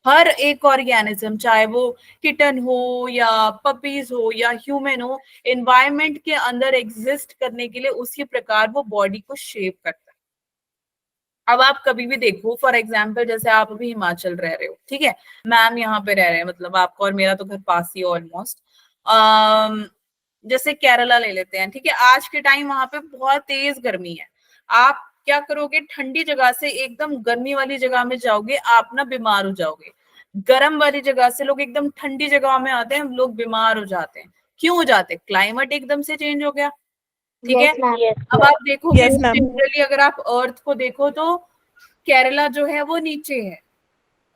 हर एक ऑर्गेनिज्म, चाहे वो किटन हो या पपीज हो या ह्यूमन हो, एनवायरनमेंट के अंदर एग्जिस्ट करने के लिए उसी प्रकार वो बॉडी को शेप करता है। अब आप कभी भी देखो, फॉर एग्जाम्पल जैसे आप अभी हिमाचल रह रहे हो, ठीक है, मैम यहाँ पे रह रहे हैं, मतलब आपका और मेरा तो घर पास ही ऑलमोस्ट। जैसे केरला ले लेते हैं, ठीक है, आज के टाइम वहां पे बहुत तेज गर्मी है। आप क्या करोगे, ठंडी जगह से एकदम गर्मी वाली जगह में जाओगे, आप ना बीमार हो जाओगे। गर्म वाली जगह से लोग एकदम ठंडी जगह में आते हैं, लोग बीमार हो जाते हैं। क्यों हो जाते हैं, क्लाइमेट एकदम से चेंज हो गया, ठीक है। Yes, ma'am. Yes, अब आप देखोगे Yes, ma'am. जनरली अगर आप अर्थ को देखो तो केरला जो है वो नीचे है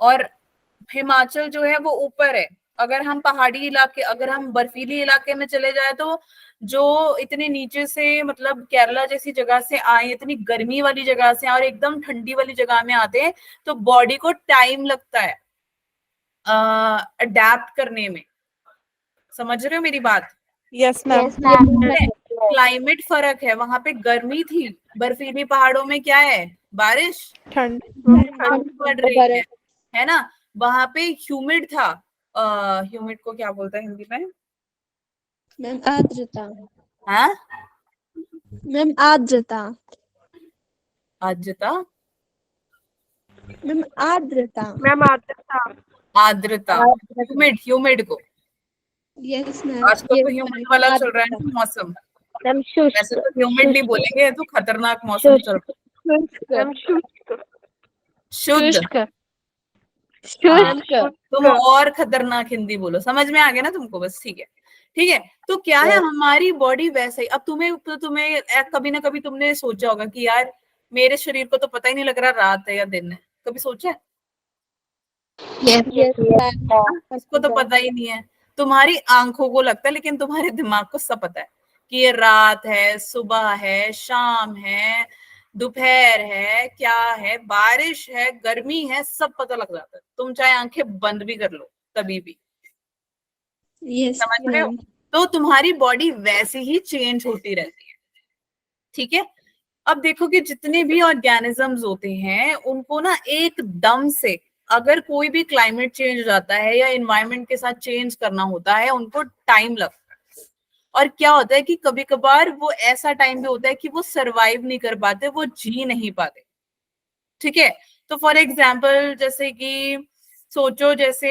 और हिमाचल जो है वो ऊपर है। अगर हम पहाड़ी इलाके, अगर हम बर्फीली इलाके में चले जाए तो जो इतने नीचे से मतलब केरला जैसी जगह से आए, इतनी गर्मी वाली जगह से आए और एकदम ठंडी वाली जगह में आते हैं, तो बॉडी को टाइम लगता है अडेप्ट करने में। समझ रहे हो मेरी बात? Yes, ma'am. Yes, ma'am. Climate फर्क है, वहां पे गर्मी थी, बर्फीली पहाड़ों में क्या है, बारिश, ठंड. ठंड पड़ रही है ना। वहां पे ह्यूमिड था, ह्यूमिड को क्या बोलते हैं हिंदी में? मैम आर्द्रता. हाँ, मैम आर्द्रता. आर्द्रता, मैम आर्द्रता. आर्द्रता, ह्यूमिड को यस मैम. आजकल तो ह्यूमिड वाला चल रहा है ना मौसम। Ma'am, shush. वैसे तो ह्यूमिड नहीं बोलेंगे, तो खतरनाक मौसम चल रहा है। शुद्ध, तुम और खतरनाक हिंदी बोलो, समझ में आ गया ना तुमको, बस ठीक है, ठीक है। तो क्या है, हमारी बॉडी वैसे ही। अब तुम्हें कभी ना कभी तुमने सोचा होगा कि यार मेरे शरीर को तो पता ही नहीं लग रहा रात है या दिन है, कभी सोचा है? Yes, ma'am. उसको तो पता ही नहीं है। तुम्हारी आंखों को लगता है, लेकिन तुम्हारे दिमाग को सब पता है कि ये रात है, सुबह है, शाम है, दोपहर है, क्या है, बारिश है, गर्मी है, सब पता लग जाता है। तुम चाहे आंखें बंद भी कर लो तभी भी, यस समझ रहे हो? मैम. तो तुम्हारी बॉडी वैसे ही चेंज होती रहती है, ठीक है। अब देखो कि जितने भी ऑर्गेनिजम्स होते हैं उनको ना एकदम से अगर कोई भी क्लाइमेट चेंज हो जाता है या एनवायरनमेंट के साथ चेंज करना होता है उनको टाइम लगता है। और क्या होता है कि कभी कभार वो ऐसा टाइम भी होता है कि वो सरवाइव नहीं कर पाते, वो जी नहीं पाते। ठीक है, तो फॉर एग्जाम्पल जैसे कि सोचो जैसे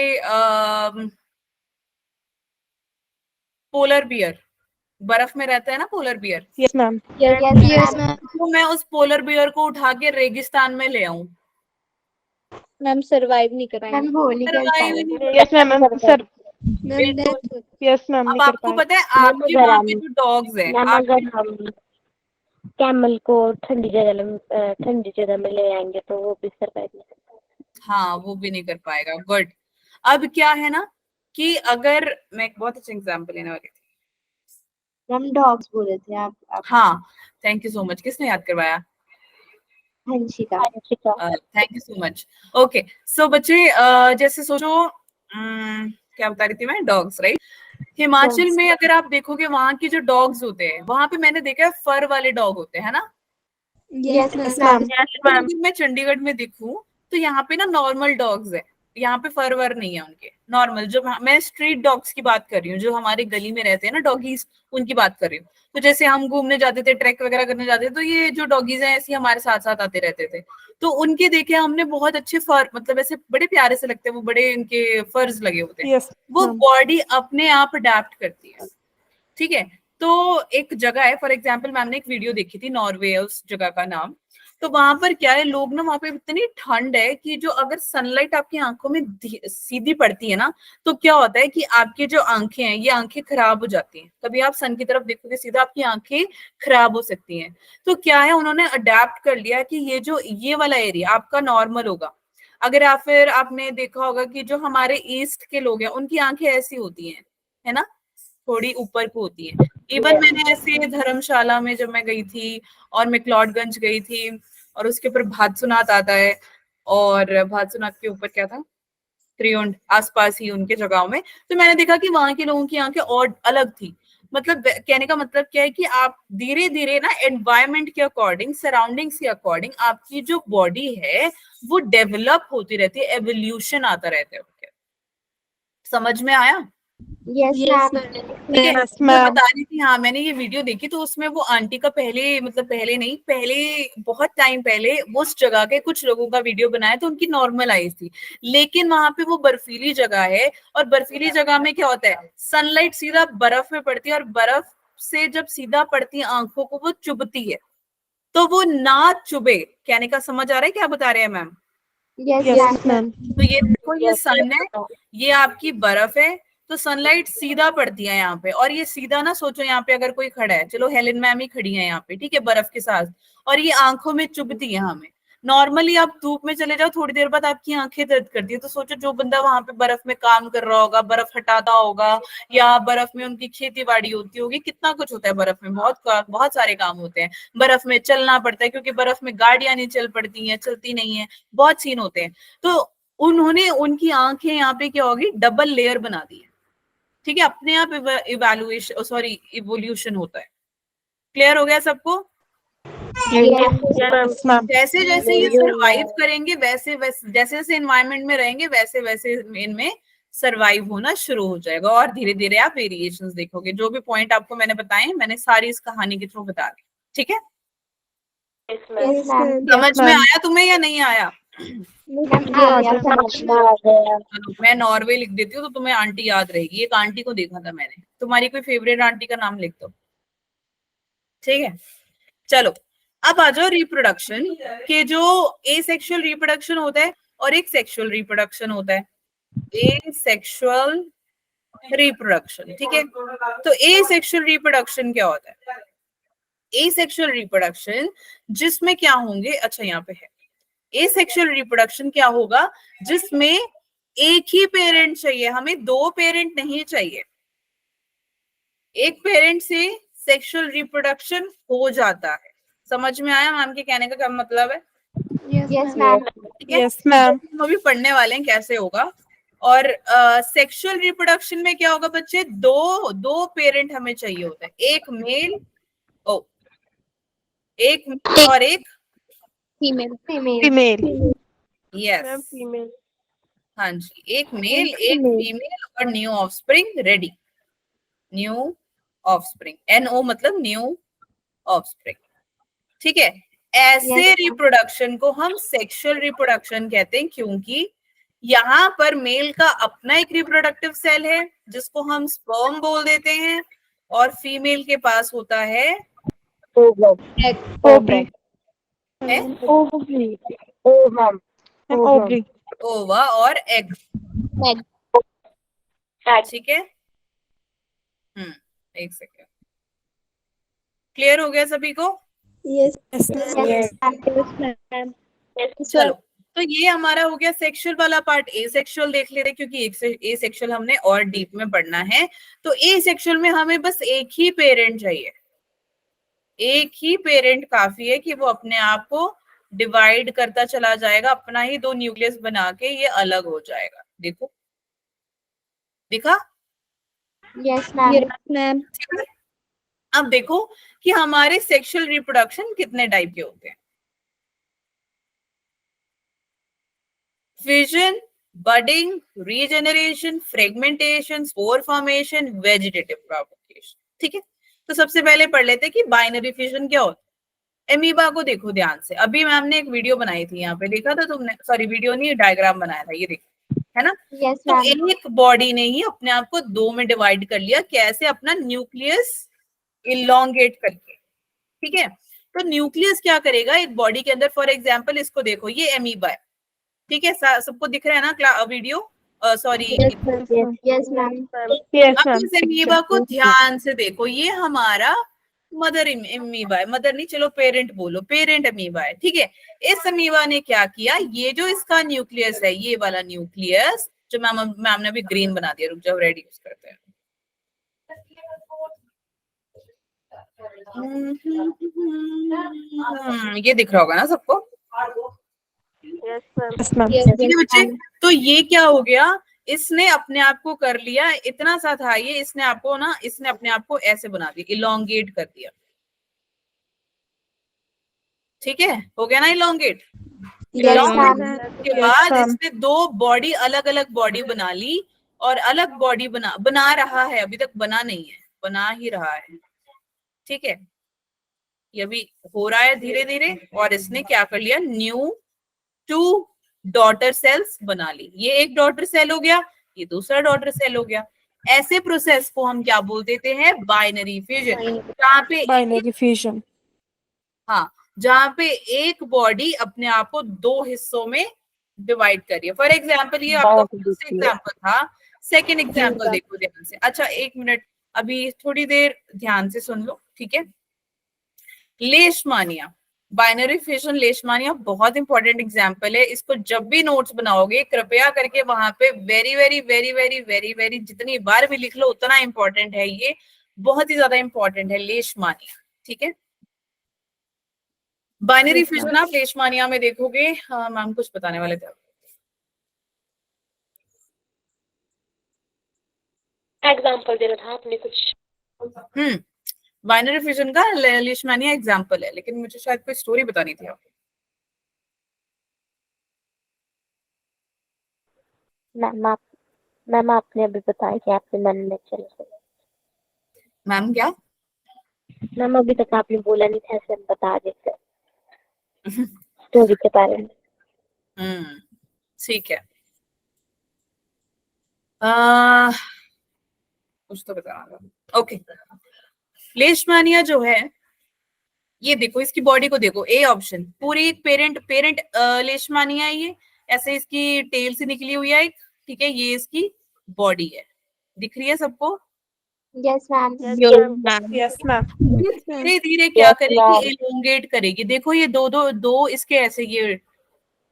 पोलर बियर, बर्फ में रहता है ना polar bear. Yes ma'am. Yes ma'am. तो मैं उस पोलर बियर को उठा के रेगिस्तान में ले आऊं, मैम सरवाइव नहीं कर पाएंगे। वो नहीं कर सरवाइव ही पाएंगे। नहीं यस मैम सर। मैम बिल्कुल। डेथ। यस मैम अब नहीं कर आपको पाए। पता है मैम आपके अगर वहां हम पे जो डॉग्स है मैम अगर हम कैमल को ठंडी जगह में ले आएंगे तो वो भी सरवाइव नहीं कर पाएगा। हाँ वो भी नहीं कर पाएगा। गुड। अब क्या है ना कि अगर मैं एक बहुत अच्छा एग्जांपल लेने वाली थी। हम डॉग्स बोल रहे थे आप हाँ, थैंक यू सो मच, किसने याद करवाया? Hansika. Thank you so much. Okay so बच्चे जैसे सोचो क्या बता रही थी मैं, डॉग्स राइट। हिमाचल में अगर आप देखोगे वहां के जो डॉग्स होते हैं वहां पे मैंने देखा है फर वाले डॉग होते हैं, है ना। Yes yes ma'am. मैम। अगर मैं चंडीगढ़ में दिखूं तो यहाँ पे ना नॉर्मल डॉग्स है, यहाँ पे फर वर नहीं है उनके, नॉर्मल जो मैं स्ट्रीट डॉग्स की बात कर रही हूँ, जो हमारे गली में रहते हैं ना डॉगीज, उनकी बात कर रही हूँ। तो जैसे हम घूमने जाते थे, ट्रैक वगैरह करने जाते थे, तो ये जो डॉगीज हैं ऐसे हमारे साथ साथ आते रहते थे। तो उनके देखे हमने बहुत अच्छे फर, मतलब ऐसे बड़े प्यारे से लगते हैं वो, बड़े इनके फर्स लगे होते हैं। यस वो बॉडी अपने आप अडेप्ट करती है। ठीक है, तो एक जगह है फॉर एग्जाम्पल, मैम ने एक वीडियो देखी थी, नॉर्वे है उस जगह का नाम। तो वहां पर क्या है, लोग ना वहां पे इतनी ठंड है कि जो अगर सनलाइट आपकी आंखों में सीधी पड़ती है ना, तो क्या होता है कि आपकी जो आंखें हैं ये आंखें खराब हो जाती हैं। कभी आप सन की तरफ देखोगे सीधा, आपकी आंखें खराब हो सकती हैं। तो क्या है, उन्होंने अडेप्ट कर लिया कि ये जो ये वाला एरिया आपका नॉर्मल होगा। अगर आप फिर आपने देखा होगा कि जो हमारे ईस्ट के लोग हैं उनकी आंखें ऐसी होती हैं, है ना, थोड़ी ऊपर को होती है। इवन मैंने ऐसे धर्मशाला में जब मैं गई थी और मैक्लोडगंज गई थी, और उसके ऊपर भादसुनात आता है, और भादसुनात के ऊपर क्या था, त्रियुंड, आसपास ही उनके जगहों में। तो मैंने देखा कि वहां के लोगों की आंखें और अलग थी। मतलब कहने का मतलब क्या है कि आप धीरे धीरे ना एनवायरमेंट के अकॉर्डिंग, सराउंडिंग्स के अकॉर्डिंग आपकी जो बॉडी है वो डेवलप होती रहती है, एवोल्यूशन आता रहता है उसके। समझ में आया? Yes ma'am. ठीक है, यस मैं मैम। बता रही थी, हाँ मैंने ये वीडियो देखी तो उसमें वो आंटी का पहले, मतलब पहले नहीं, पहले बहुत टाइम पहले उस जगह के कुछ लोगों का वीडियो बनाया तो उनकी नॉर्मल आईज थी। लेकिन वहां पे वो बर्फीली जगह है, और बर्फीली जगह में क्या होता है, सनलाइट सीधा बर्फ में पड़ती है, और बर्फ से जब सीधा पड़ती है आंखों को वो चुभती है। तो वो ना चुभे, कहने का समझ आ रहा है क्या बता रहे हैं मैम? Yes ma'am. तो ये देखो, ये सन है, ये आपकी बर्फ है, तो सनलाइट सीधा पड़ती है यहाँ पे, और ये सीधा ना सोचो यहाँ पे अगर कोई खड़ा है, चलो हेलेन मैम ही खड़ी है यहाँ पे, ठीक है, बर्फ के साथ, और ये आंखों में चुभती है हमें। नॉर्मली आप धूप में चले जाओ, थोड़ी देर बाद आपकी आंखें दर्द करती है। तो सोचो जो बंदा वहां पे बर्फ में काम कर रहा होगा, बर्फ हटाता होगा, या बर्फ में उनकी खेती बाड़ी होती होगी, कितना कुछ होता है बर्फ में, बहुत बहुत सारे काम होते हैं। बर्फ में चलना पड़ता है क्योंकि बर्फ में गाड़ियां नहीं चल पड़ती हैं, चलती नहीं है, बहुत सीन होते हैं। तो उन्होंने उनकी आंखें यहाँ पे क्या होगी, डबल लेयर बना दी है। ठीक है, अपने आप इवैल्यूएशन, सॉरी इवोल्यूशन होता है। क्लियर हो गया सबको? Yes ma'am. जैसे जैसे ये सरवाइव करेंगे वैसे वैसे, जैसे जैसे एनवायरनमेंट में रहेंगे वैसे वैसे इनमें सरवाइव होना शुरू हो जाएगा, और धीरे धीरे आप वेरिएशंस देखोगे। जो भी पॉइंट आपको मैंने बताए मैंने सारी इस कहानी के थ्रू बता दी। ठीक है, यस मैम। समझ में आया तुम्हें या नहीं आया? चलो मैं नॉर्वे लिख देती हूँ तो तुम्हें आंटी याद रहेगी। एक आंटी को देखा था मैंने, तुम्हारी कोई फेवरेट आंटी का नाम लिख दो। ठीक है, चलो अब आ जाओ रिप्रोडक्शन के, जो एसेक्सुअल रिप्रोडक्शन होता है और एक सेक्सुअल रिप्रोडक्शन होता है। एसेक्सुअल रिप्रोडक्शन, ठीक है, तो एसेक्सुअल रिप्रोडक्शन क्या होता है? एसेक्सुअल रिप्रोडक्शन जिसमें क्या होंगे, अच्छा यहाँ पे है, एसेक्सुअल रिप्रोडक्शन क्या होगा, जिसमें एक ही पेरेंट चाहिए, हमें दो पेरेंट नहीं चाहिए। एक पेरेंट से सेक्सुअल रिप्रोडक्शन हो जाता है। समझ में आया मैम के कहने का क्या मतलब है? Yes ma'am. Yes ma'am. हम अभी पढ़ने वाले हैं कैसे होगा। और सेक्सुअल रिप्रोडक्शन में क्या होगा बच्चे, दो पेरेंट हमें चाहिए होता है, एक मेल, ओ एक male और एक female Female. Yes Ma'am, female. हाँ जी, एक मेल एक फीमेल और new offspring ready. New offspring, NO मतलब न्यू ऑफस्प्रिंग। ठीक है, ऐसे रिप्रोडक्शन को हम सेक्सुअल रिप्रोडक्शन कहते हैं, क्योंकि यहाँ पर मेल का अपना एक रिप्रोडक्टिव सेल है जिसको हम स्पर्म बोल देते हैं, और फीमेल के पास होता है Ovary. है ओवम Ovary. ओवा और एग। एग। ठीक है, एक सेकेंड, क्लियर हो गया सभी को? Yes. Ma'am. चलो, तो ये हमारा हो गया सेक्सुअल वाला पार्ट। ए सेक्सुअल देख लेते हैं, क्योंकि ए सेक्सुअल हमने और डीप में पढ़ना है। तो ए सेक्सुअल में हमें बस एक ही पेरेंट चाहिए, एक ही पेरेंट काफी है कि वो अपने आप को डिवाइड करता चला जाएगा, अपना ही 2 न्यूक्लियस बना के ये अलग हो जाएगा। देखो, दिखा? Yes ma'am. अब देखो कि हमारे सेक्सुअल रिप्रोडक्शन कितने टाइप के होते हैं। Fission, budding, regeneration, fragmentation, spore formation, vegetative propagation. ठीक है, तो सबसे पहले पढ़ लेते हैं कि बाइनरी फिजन क्या होता है। एमीबा को देखो ध्यान से, अभी मैम ने एक वीडियो बनाई थी, यहाँ पे देखा था तुमने? सॉरी, वीडियो नहीं, डायग्राम बनाया था, ये देखो, है ना? यस तो मैम। एक बॉडी ने ही अपने आप को 2 में डिवाइड कर लिया, कैसे? अपना न्यूक्लियस इलोंगेट करके। ठीक है, तो न्यूक्लियस क्या करेगा एक बॉडी के अंदर? फॉर एग्जांपल इसको देखो, ये एमीबा है, ठीक है, सबको दिख रहा है ना video? Sorry, yes ma'am. Yes, अब ma'am. इस एमीबा को ध्यान से देखो, ये हमारा मदर एमीबा है, मदर नहीं, चलो पेरेंट बोलो, पेरेंट अमीबा है। ठीक है, इस अमीबा ने क्या किया, ये जो इसका न्यूक्लियस है, ये वाला न्यूक्लियस जो मैम ने अभी ग्रीन बना दिया, रुक जाओ, रेड यूज करते हैं। ये दिख रहा होगा ना सबको? Yes, ma'am. ठीक है बच्चे, तो ये क्या हो गया, इसने अपने आप को कर लिया, इतना सा था ये, इसने अपने आप को ऐसे बना दिया, इलोंगेट कर दिया। ठीक है, हो गया ना इलोंगेट? के बाद इसने 2 बॉडी, अलग अलग बॉडी बना ली, और अलग बॉडी बना रहा है, अभी तक बना नहीं है, बना ही रहा है। ठीक है, ये भी हो रहा है धीरे धीरे, और इसने क्या कर लिया, न्यू 2 डॉटर सेल्स बना ली। ये एक डॉटर सेल हो गया, ये दूसरा डॉटर सेल हो गया। ऐसे प्रोसेस को हम क्या बोल देते हैं? Binary fission. जहाँ पे Binary fission. हाँ, जहाँ पे एक बॉडी अपने आप को 2 हिस्सों में डिवाइड कर रही है। फॉर एग्जाम्पल, ये आपका फर्स्ट एग्जाम्पल था, सेकेंड एग्जाम्पल देखो ध्यान से। अच्छा, 1 मिनट, अभी थोड़ी देर ध्यान से सुन लो, ठीक है? लेशमानिया, बाइनरी फिजन लेशमानिया बहुत इंपॉर्टेंट एग्जाम्पल है। इसको जब भी नोट्स बनाओगे, कृपया करके वहां पे very very very very very very जितनी बार भी लिख लो उतना इंपॉर्टेंट है, ये बहुत ही ज्यादा इंपॉर्टेंट है, लेशमानिया। ठीक है, बाइनरी फिजन आप लेशमानिया में देखोगे। मैम कुछ बताने वाले थे, एग्जाम्पल दे रहा था आपने कुछ। बाइनरी फिजन का लेशमानिया एग्जाम्पल है, लेकिन मुझे शायद कोई स्टोरी बतानी थी आपको। मैम आपने अभी बताया कि आपके मन में चल रहा। मैम क्या? मैम अभी तक आपने बोला नहीं था, ऐसे बता देते स्टोरी के बारे में। ठीक है, कुछ तो बताना। ओके, लेशमानिया जो है, ये देखो, इसकी बॉडी को देखो, ए ऑप्शन, पूरी एक पेरेंट लेशमानिया है ये, ऐसे इसकी टेल से निकली हुई है एक। ठीक है, ये इसकी बॉडी है, दिख रही है सबको? Yes ma'am. Yes, ma'am. धीरे धीरे क्या करेगी, एलोंगेट करेगी। देखो ये दो इसके ऐसे ये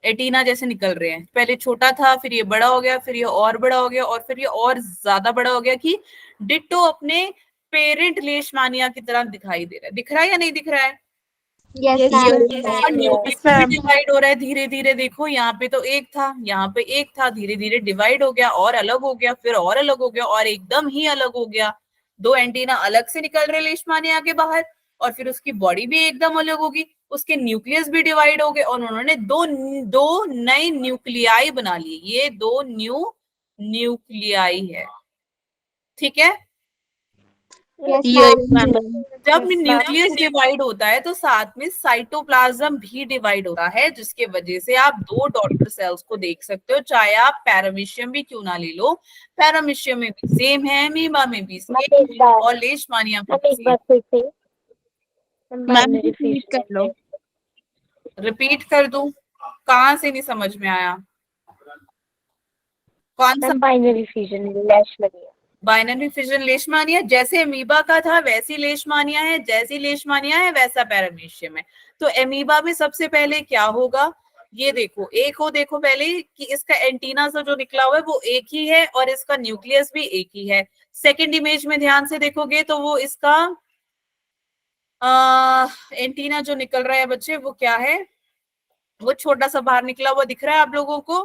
एटीना जैसे निकल रहे हैं। पहले छोटा था, फिर ये बड़ा हो गया, फिर ये और बड़ा हो गया, और फिर ये और ज्यादा बड़ा हो गया, कि डिट्टो अपने पेरेंट लेशमानिया की तरह दिखाई दे रहा है। दिख रहा है या नहीं दिख रहा है? यस और न्यूक्लियस भी डिवाइड हो रहा है धीरे धीरे। देखो यहाँ पे तो एक था, यहाँ पे एक था, धीरे धीरे डिवाइड हो गया, और अलग हो गया, फिर और अलग हो गया, और एकदम ही अलग हो गया। 2 एंटीना अलग से निकल रहे लेशमानिया के बाहर, और फिर उसकी बॉडी भी एकदम अलग होगी, उसके न्यूक्लियस भी डिवाइड हो गए और उन्होंने दो नए न्यूक्लियाई बना लिए। ये दो न्यूक्लियाई है, ठीक है। Yes, Yes, ma'am. ma'am. जब Yes, ma'am. न्यूक्लियस डिवाइड होता है तो साथ में साइटोप्लाज्म भी डिवाइड होता है, जिसके वजह से आप दो डॉटर सेल्स को देख सकते हो, चाहे आप पैरामीशियम भी क्यों ना ले लो। पैरामीशियम में भी सेम है, अमीबा में भी मैम सेम एक बार और लेशमानिया में मैम भी एक बार सेम। फिर से मैम बाइनरी repeat कर लो। रिपीट कर दूं? कहाँ से नहीं समझ में आया? कौन सा? Ma'am binary fusion लेशमानिया। Binary fission लेशमानिया जैसे अमीबा का था वैसी लेशमानिया है, जैसी लेशमानिया है वैसा पैरामीशियम है। तो अमीबा में सबसे पहले क्या होगा, ये देखो एक हो, देखो पहले कि इसका एंटीना से जो निकला हुआ है वो एक ही है और इसका न्यूक्लियस भी एक ही है। सेकंड इमेज में ध्यान से देखोगे तो वो इसका एंटीना जो निकल रहा है बच्चे वो क्या है, वो छोटा सा बाहर निकला हुआ दिख रहा है आप लोगों को?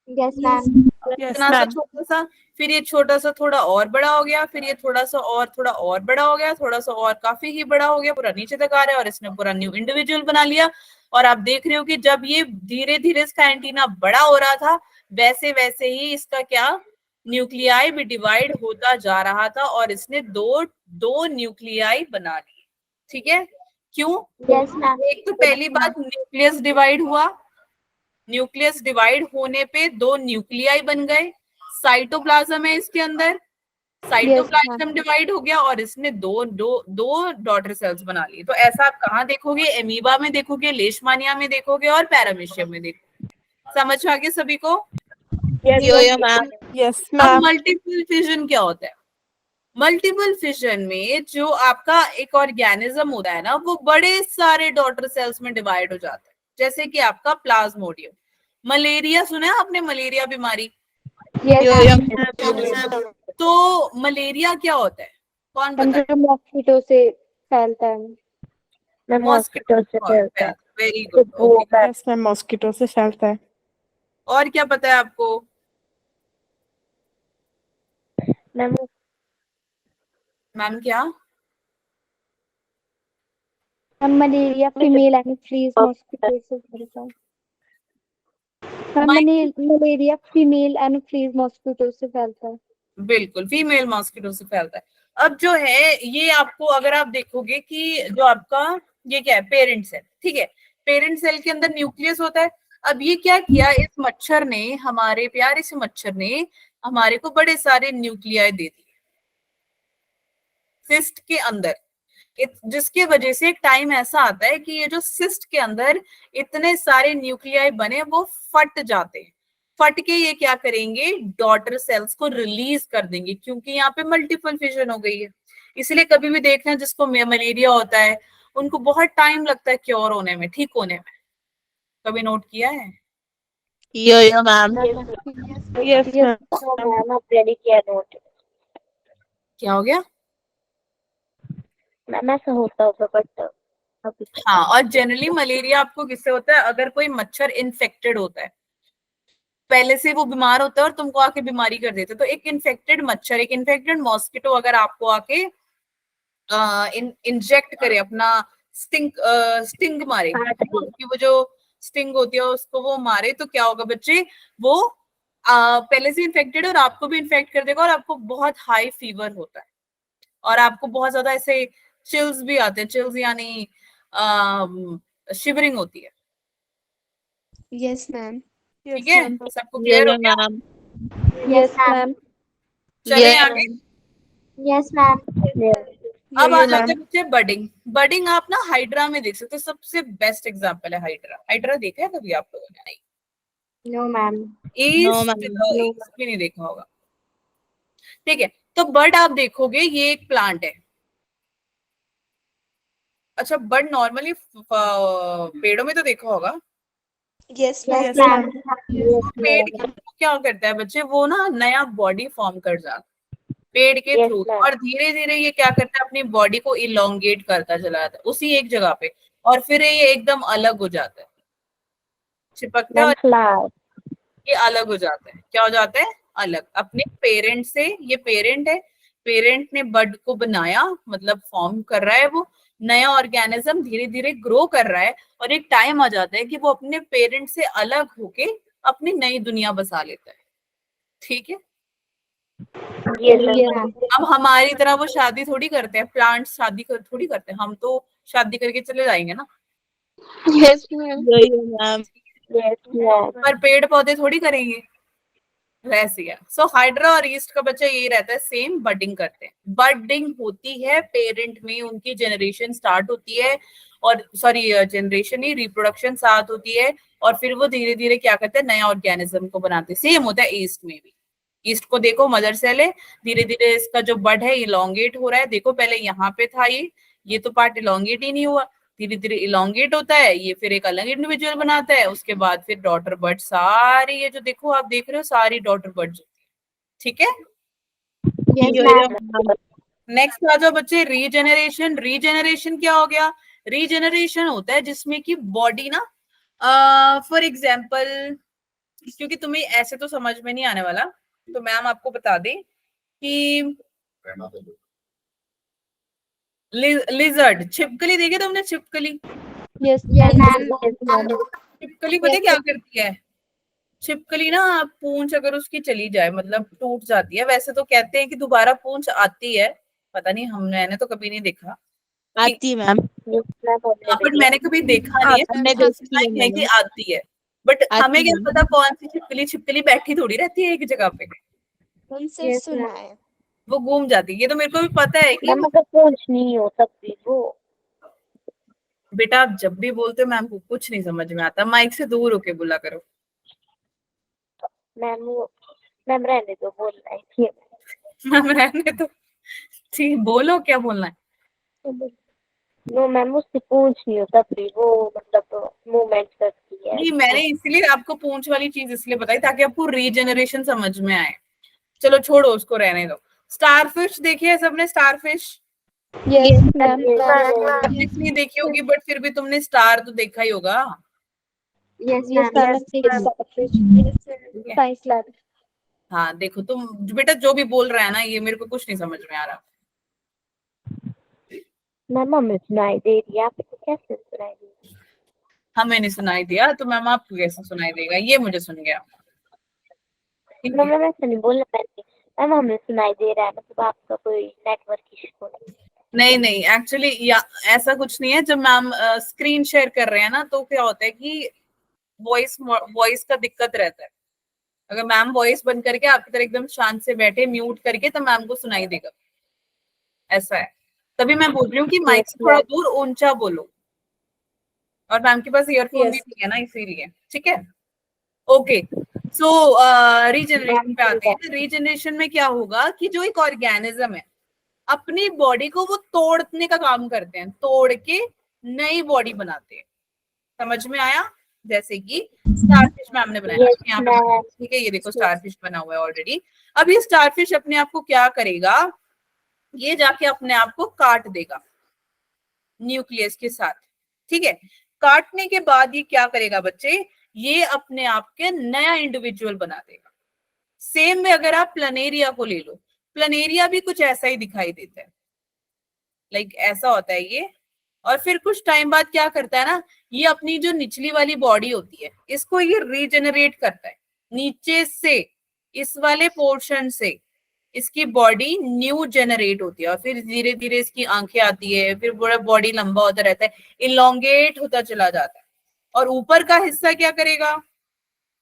Yes ma'am. Yes, इतना सा ma'am. छोटा सा, फिर ये छोटा सा थोड़ा और बड़ा हो गया, फिर ये थोड़ा और बड़ा हो गया, थोड़ा सा और काफी ही बड़ा हो गया, पूरा नीचे तक आ रहा है और इसने पूरा न्यू इंडिविजुअल बना लिया। और आप देख रहे हो कि जब ये धीरे धीरे इसका एंटीना बड़ा हो रहा था वैसे वैसे ही इसका क्या न्यूक्लियाई भी डिवाइड होता जा रहा था और इसने दो न्यूक्लियाई बना ली, ठीक है। क्यों? Yes ma'am. एक तो पहली बात न्यूक्लियस डिवाइड हुआ, न्यूक्लियस डिवाइड होने पे दो न्यूक्लियाई बन गए, साइटोप्लाज्म है इसके अंदर, साइटोप्लाज्म डिवाइड हो गया और इसने दो डॉटर सेल्स बना ली। तो ऐसा आप कहाँ देखोगे? एमीबा में देखोगे, लेशमानिया में देखोगे और पैरामीशियम में देखोगे। समझ में आ गया सभी को? Yes, ma'am. Yes, अब ma'am. मल्टीपल फिजन क्या होता है? मल्टीपल फिजन में जो आपका एक ऑर्गेनिज्म होता है ना वो बड़े सारे डॉटर सेल्स में डिवाइड हो जाता है, जैसे कि आपका प्लाज्मोडियम। मलेरिया सुना है आपने? मलेरिया बीमारी। तो मलेरिया क्या होता है, कौन बताए? मॉस्किटो से फैलता है। मैं मॉस्किटो से फैलता है। Very good, okay. Yes, ma'am. Mosquito से फैलता है। और क्या पता है आपको? मैम मैम क्या? मलेरिया फीमेल एनोफ्लीज मॉस्किटो से फैलता है। मलेरिया फीमेल एनोफ्लीज मॉस्किटो से फैलता है। बिल्कुल, फीमेल मॉस्किटो से फैलता है। अब जो है ये आपको अगर आप देखोगे कि जो आपका ये क्या है, पेरेंट सेल, ठीक है। पेरेंट सेल के अंदर न्यूक्लियस होता है। अब ये क्या किया इस मच्छर ने, हमारे प्यारे से मच्छर ने हमारे को बड़े सारे न्यूक्लियाई दे दिए सिस्ट के अंदर, जिसकी वजह से एक टाइम ऐसा आता है कि ये जो सिस्ट के अंदर इतने सारे न्यूक्लियाई बने वो फट जाते हैं। फट के ये क्या करेंगे, डॉटर सेल्स को रिलीज कर देंगे, क्योंकि यहाँ पे मल्टीपल फिजन हो गई है। इसलिए कभी भी देखना जिसको मलेरिया होता है उनको बहुत टाइम लगता है क्योर होने में, ठीक होने में। कभी नोट किया है? ma'am. Yes, ma'am. Ma'am already किया नोट। क्या हो गया? मैम ऐसा होता होगा बट अभी हाँ, और जनरली मलेरिया आपको किससे होता है? अगर कोई मच्छर इन्फेक्टेड होता है, पहले से वो बीमार होता है और तुमको आके बीमारी कर देता है, तो एक इन्फेक्टेड मच्छर, एक इन्फेक्टेड मॉस्किटो अगर आपको आके इंजेक्ट करे, अपना स्टिंग मारे, कि वो जो स्टिंग होती है उसको वो मारे, तो क्या होगा बच्चे, वो पहले से इन्फेक्टेड और आपको भी इन्फेक्ट कर देगा और आपको बहुत हाई फीवर होता है और आपको बहुत ज्यादा ऐसे चिल्स भी आते हैं। चिल्स यानी शिवरिंग होती है, Yes, ma'am. ठीक है। सबको क्लियर हो गया? Yes ma'am. चले आगे। Yes ma'am. अब आ जाते हैं बच्चे बडिंग। बडिंग आप ना हाइड्रा में देख सकते हो, सबसे बेस्ट एग्जांपल है हाइड्रा। हाइड्रा देखा है कभी आप लोगों ने? नहीं। No ma'am. ईस्ट भी नहीं देखा होगा, ठीक है। तो बड आप देखोगे ये एक प्लांट है। अच्छा, बड नॉर्मली पेड़ों में तो देखा होगा। Yes, yes ma'am. मैम। पेड़ क्या करता है बच्चे, वो ना नया बॉडी फॉर्म कर जाता है पेड़ के Yes, थ्रू, ma'am. और धीरे धीरे ये क्या करता है, अपनी बॉडी को इलोंगेट करता चला जाता है उसी एक जगह पे, और फिर ये एकदम अलग हो जाता है, चिपकता है मैम और फ्लावर। ये अलग हो जाता है। क्या हो जाता है? अलग, अपने पेरेंट से। ये पेरेंट है, पेरेंट ने बड को बनाया, मतलब फॉर्म कर रहा है वो, नया ऑर्गेनिज्म धीरे धीरे ग्रो कर रहा है और एक टाइम आ जाता है कि वो अपने पेरेंट से अलग होके अपनी नई दुनिया बसा लेता है। ठीक है, Yes, ma'am. अब हमारी तरह वो शादी थोड़ी करते हैं, प्लांट्स शादी थोड़ी करते हैं, हम तो शादी करके चले जाएंगे ना, Yes, ma'am. Ma'am. Yes, ma'am. पर पेड़ पौधे थोड़ी करेंगे, वैसे है। सो हाइड्रा और ईस्ट का बच्चा यही रहता है, सेम बडिंग करते हैं। बडिंग होती है पेरेंट में, उनकी जनरेशन स्टार्ट होती है, और सॉरी जनरेशन ही रिप्रोडक्शन स्टार्ट होती है, और फिर वो धीरे धीरे क्या करते हैं, नया ऑर्गेनिज्म को बनाते हैं। सेम होता है ईस्ट में भी। ईस्ट को देखो, मदर सेल है, धीरे धीरे इसका जो बड है इलोंगेट हो रहा है। देखो पहले यहाँ पे था ये तो पार्ट इलोंगेट ही नहीं हुआ, धीरे धीरे इलोंगेट होता है, ये फिर एक अलग इंडिविजुअल बनाता है। उसके बाद फिर डॉटर बर्ड, सारी ये जो देखो आप देख रहे हो सारी डॉटर बर्ड्स होती है। ठीक है, Yes, ma'am. नेक्स्ट आ जाओ बच्चे, रीजेनरेशन। रीजेनरेशन क्या हो गया? रीजेनरेशन होता है जिसमें कि बॉडी ना, फॉर एग्जाम्पल, क्योंकि तुम्हें ऐसे तो समझ में नहीं आने वाला, तो मैम आपको बता दें कि लिजर्ड, छिपकली देखी तुमने? छिपकली, यस Yes, ma'am. छिपकली पता है क्या करती है? छिपकली ना, पूंछ अगर उसकी चली जाए, मतलब टूट जाती है, वैसे तो कहते हैं कि दोबारा पूंछ आती है, पता नहीं, मैंने तो कभी नहीं देखा, आती मैम। Yes, ma'am. बट मैंने कभी देखा नहीं है, हमने मैंने देखी सुना है ही है कि मैंने। आती है, बट हमें आती क्या है। पता कौन सी छिपकली? छिपकली बैठी थोड़ी रहती है एक जगह पे, हम सिर्फ Yes, सुना ma'am. है। वो घूम जाती है। ये तो मेरे को भी पता है कि मैम अगर पूछ नहीं हो सकती वो। बेटा आप जब भी बोलते हो मैम को कुछ नहीं समझ में आता, माइक से दूर होके बोला करो। मैम रहने दो, बोल रहा है ठीक मैम रहने तो, ठीक, बोलो क्या बोलना है। है। नो मैम उससे पूछ नहीं हो सकती वो, मतलब मूवमेंट करती है। नहीं, मैंने इसलिए आपको पूंछ वाली चीज इसलिए बताई ताकि आपको रीजनरेशन समझ में आए। चलो छोड़ो, उसको रहने दो। स्टारफिश देखी है सबने? Starfish yes ma'am. नहीं देखी होगी, बट फिर भी तुमने स्टार तो देखा ही होगा। Yes, yes ma'am. मैम। ठीक है, साइंस लैब। हाँ देखो तुम बेटा जो भी बोल रहा है ना, ये मेरे को कुछ नहीं समझ में आ रहा। मैम हमें सुनाई दे रही है, आपको कैसे सुनाई दे रही है? हमें नहीं सुनाई दिया तो मैम आपको कैसे सुनाई देगा? ये मुझे सुन गया। ठीक मैम है, मैम ऐसा नहीं बोलना मैंने। मैम हमें सुनाई दे रहा है, मतलब आपका कोई नेटवर्क इशू नहीं। नहीं नहीं, एक्चुअली ऐसा कुछ नहीं है। जब मैम स्क्रीन शेयर कर रहे हैं ना, तो क्या होता है कि वॉइस का दिक्कत रहता है। अगर मैम वॉइस बंद करके आपकी तरह एकदम शांत से बैठे, म्यूट करके, तो मैम को सुनाई देगा। ऐसा है, तभी मैं बोल रही हूँ कि माइक से थोड़ा दूर ऊंचा बोलो, और मैम के पास ईयरफोन भी नहीं है ना, इसीलिए। ठीक है, ओके। सो रीजनरेशन पे आते हैं। रीजनरेशन में क्या होगा कि जो एक ऑर्गेनिज्म है, अपनी बॉडी को वो तोड़ने का काम करते हैं, तोड़ के नई बॉडी बनाते हैं। समझ में आया? जैसे कि स्टारफिश मैम ने बनाया यहाँ पे, ठीक है, ये देखो स्टारफिश बना हुआ है ऑलरेडी। अब ये स्टारफिश अपने आप को क्या करेगा, ये जाके अपने आप को काट देगा न्यूक्लियस के साथ। ठीक है, काटने के बाद ये क्या करेगा बच्चे, ये अपने आप के नया इंडिविजुअल बना देगा। सेम में अगर आप प्लनेरिया को ले लो, प्लनेरिया भी कुछ ऐसा ही दिखाई देता है, लाइक ऐसा होता है ये। और फिर कुछ टाइम बाद क्या करता है ना, ये अपनी जो निचली वाली बॉडी होती है, इसको ये रीजेनरेट करता है नीचे से, इस वाले पोर्शन से इसकी बॉडी न्यू जनरेट होती है, और फिर धीरे धीरे इसकी आंखें आती है, फिर पूरा बॉडी लंबा होता रहता है, इलोंगेट होता चला जाता है। और ऊपर का हिस्सा क्या करेगा,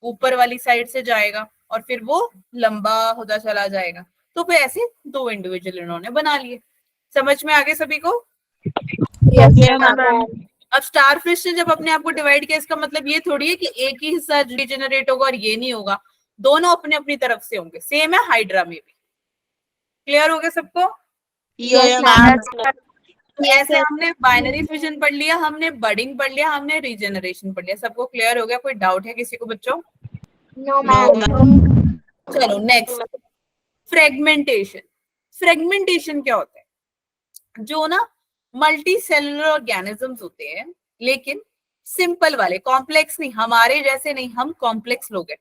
ऊपर वाली साइड से जाएगा, और फिर वो लंबा होता चला जाएगा। तो फिर ऐसे दो इंडिविजुअल इन्होंने बना लिए। समझ में आगे सभी को? अब स्टारफिश ने जब अपने आप को डिवाइड किया, इसका मतलब ये थोड़ी है कि एक ही हिस्सा रीजनरेट होगा और ये नहीं होगा, दोनों अपने अपनी तरफ से होंगे। सेम है हाइड्रा में भी। क्लियर हो गया सबको? ऐसे हमने बाइनरी फिजन पढ़ लिया, हमने बडिंग पढ़ लिया, हमने रीजनरेशन पढ़ लिया। सबको क्लियर हो गया? कोई डाउट है किसी को बच्चों? No, ma'am. चलो नेक्स्ट, फ्रेगमेंटेशन। फ्रेगमेंटेशन क्या होता है? जो ना मल्टी सेलुलर ऑर्गेनिजम्स होते हैं, लेकिन सिंपल वाले, कॉम्प्लेक्स नहीं, हमारे जैसे नहीं, हम कॉम्प्लेक्स लोग हैं,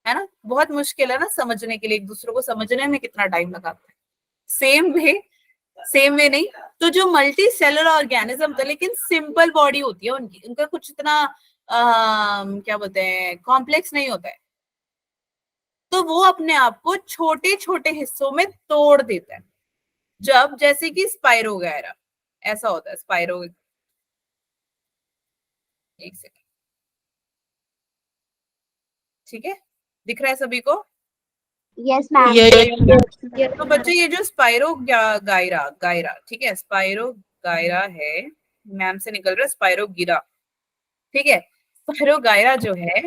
है ना। बहुत मुश्किल है ना समझने के लिए, एक दूसरे को समझने में कितना टाइम लगाता है। सेम वे सेम वे नहीं। तो जो मल्टी सेलुलर ऑर्गेनिज्म होता है लेकिन सिंपल बॉडी होती है उनकी, उनका कुछ इतना क्या बोलते हैं कॉम्प्लेक्स नहीं होता है, तो वो अपने आप को छोटे छोटे हिस्सों में तोड़ देता है। जब जैसे कि स्पाइरो वगैरह ऐसा होता है, स्पाइरो, एक सेकंड, ठीक है, दिख रहा है सभी को? Yes ma'am. तो बच्चे ये जो स्पाइरो गायरा गायरा, ठीक है, स्पाइरो गायरा है, मैम से निकल रहा है स्पाइरो गिरा, ठीक है। स्पाइरो गायरा जो है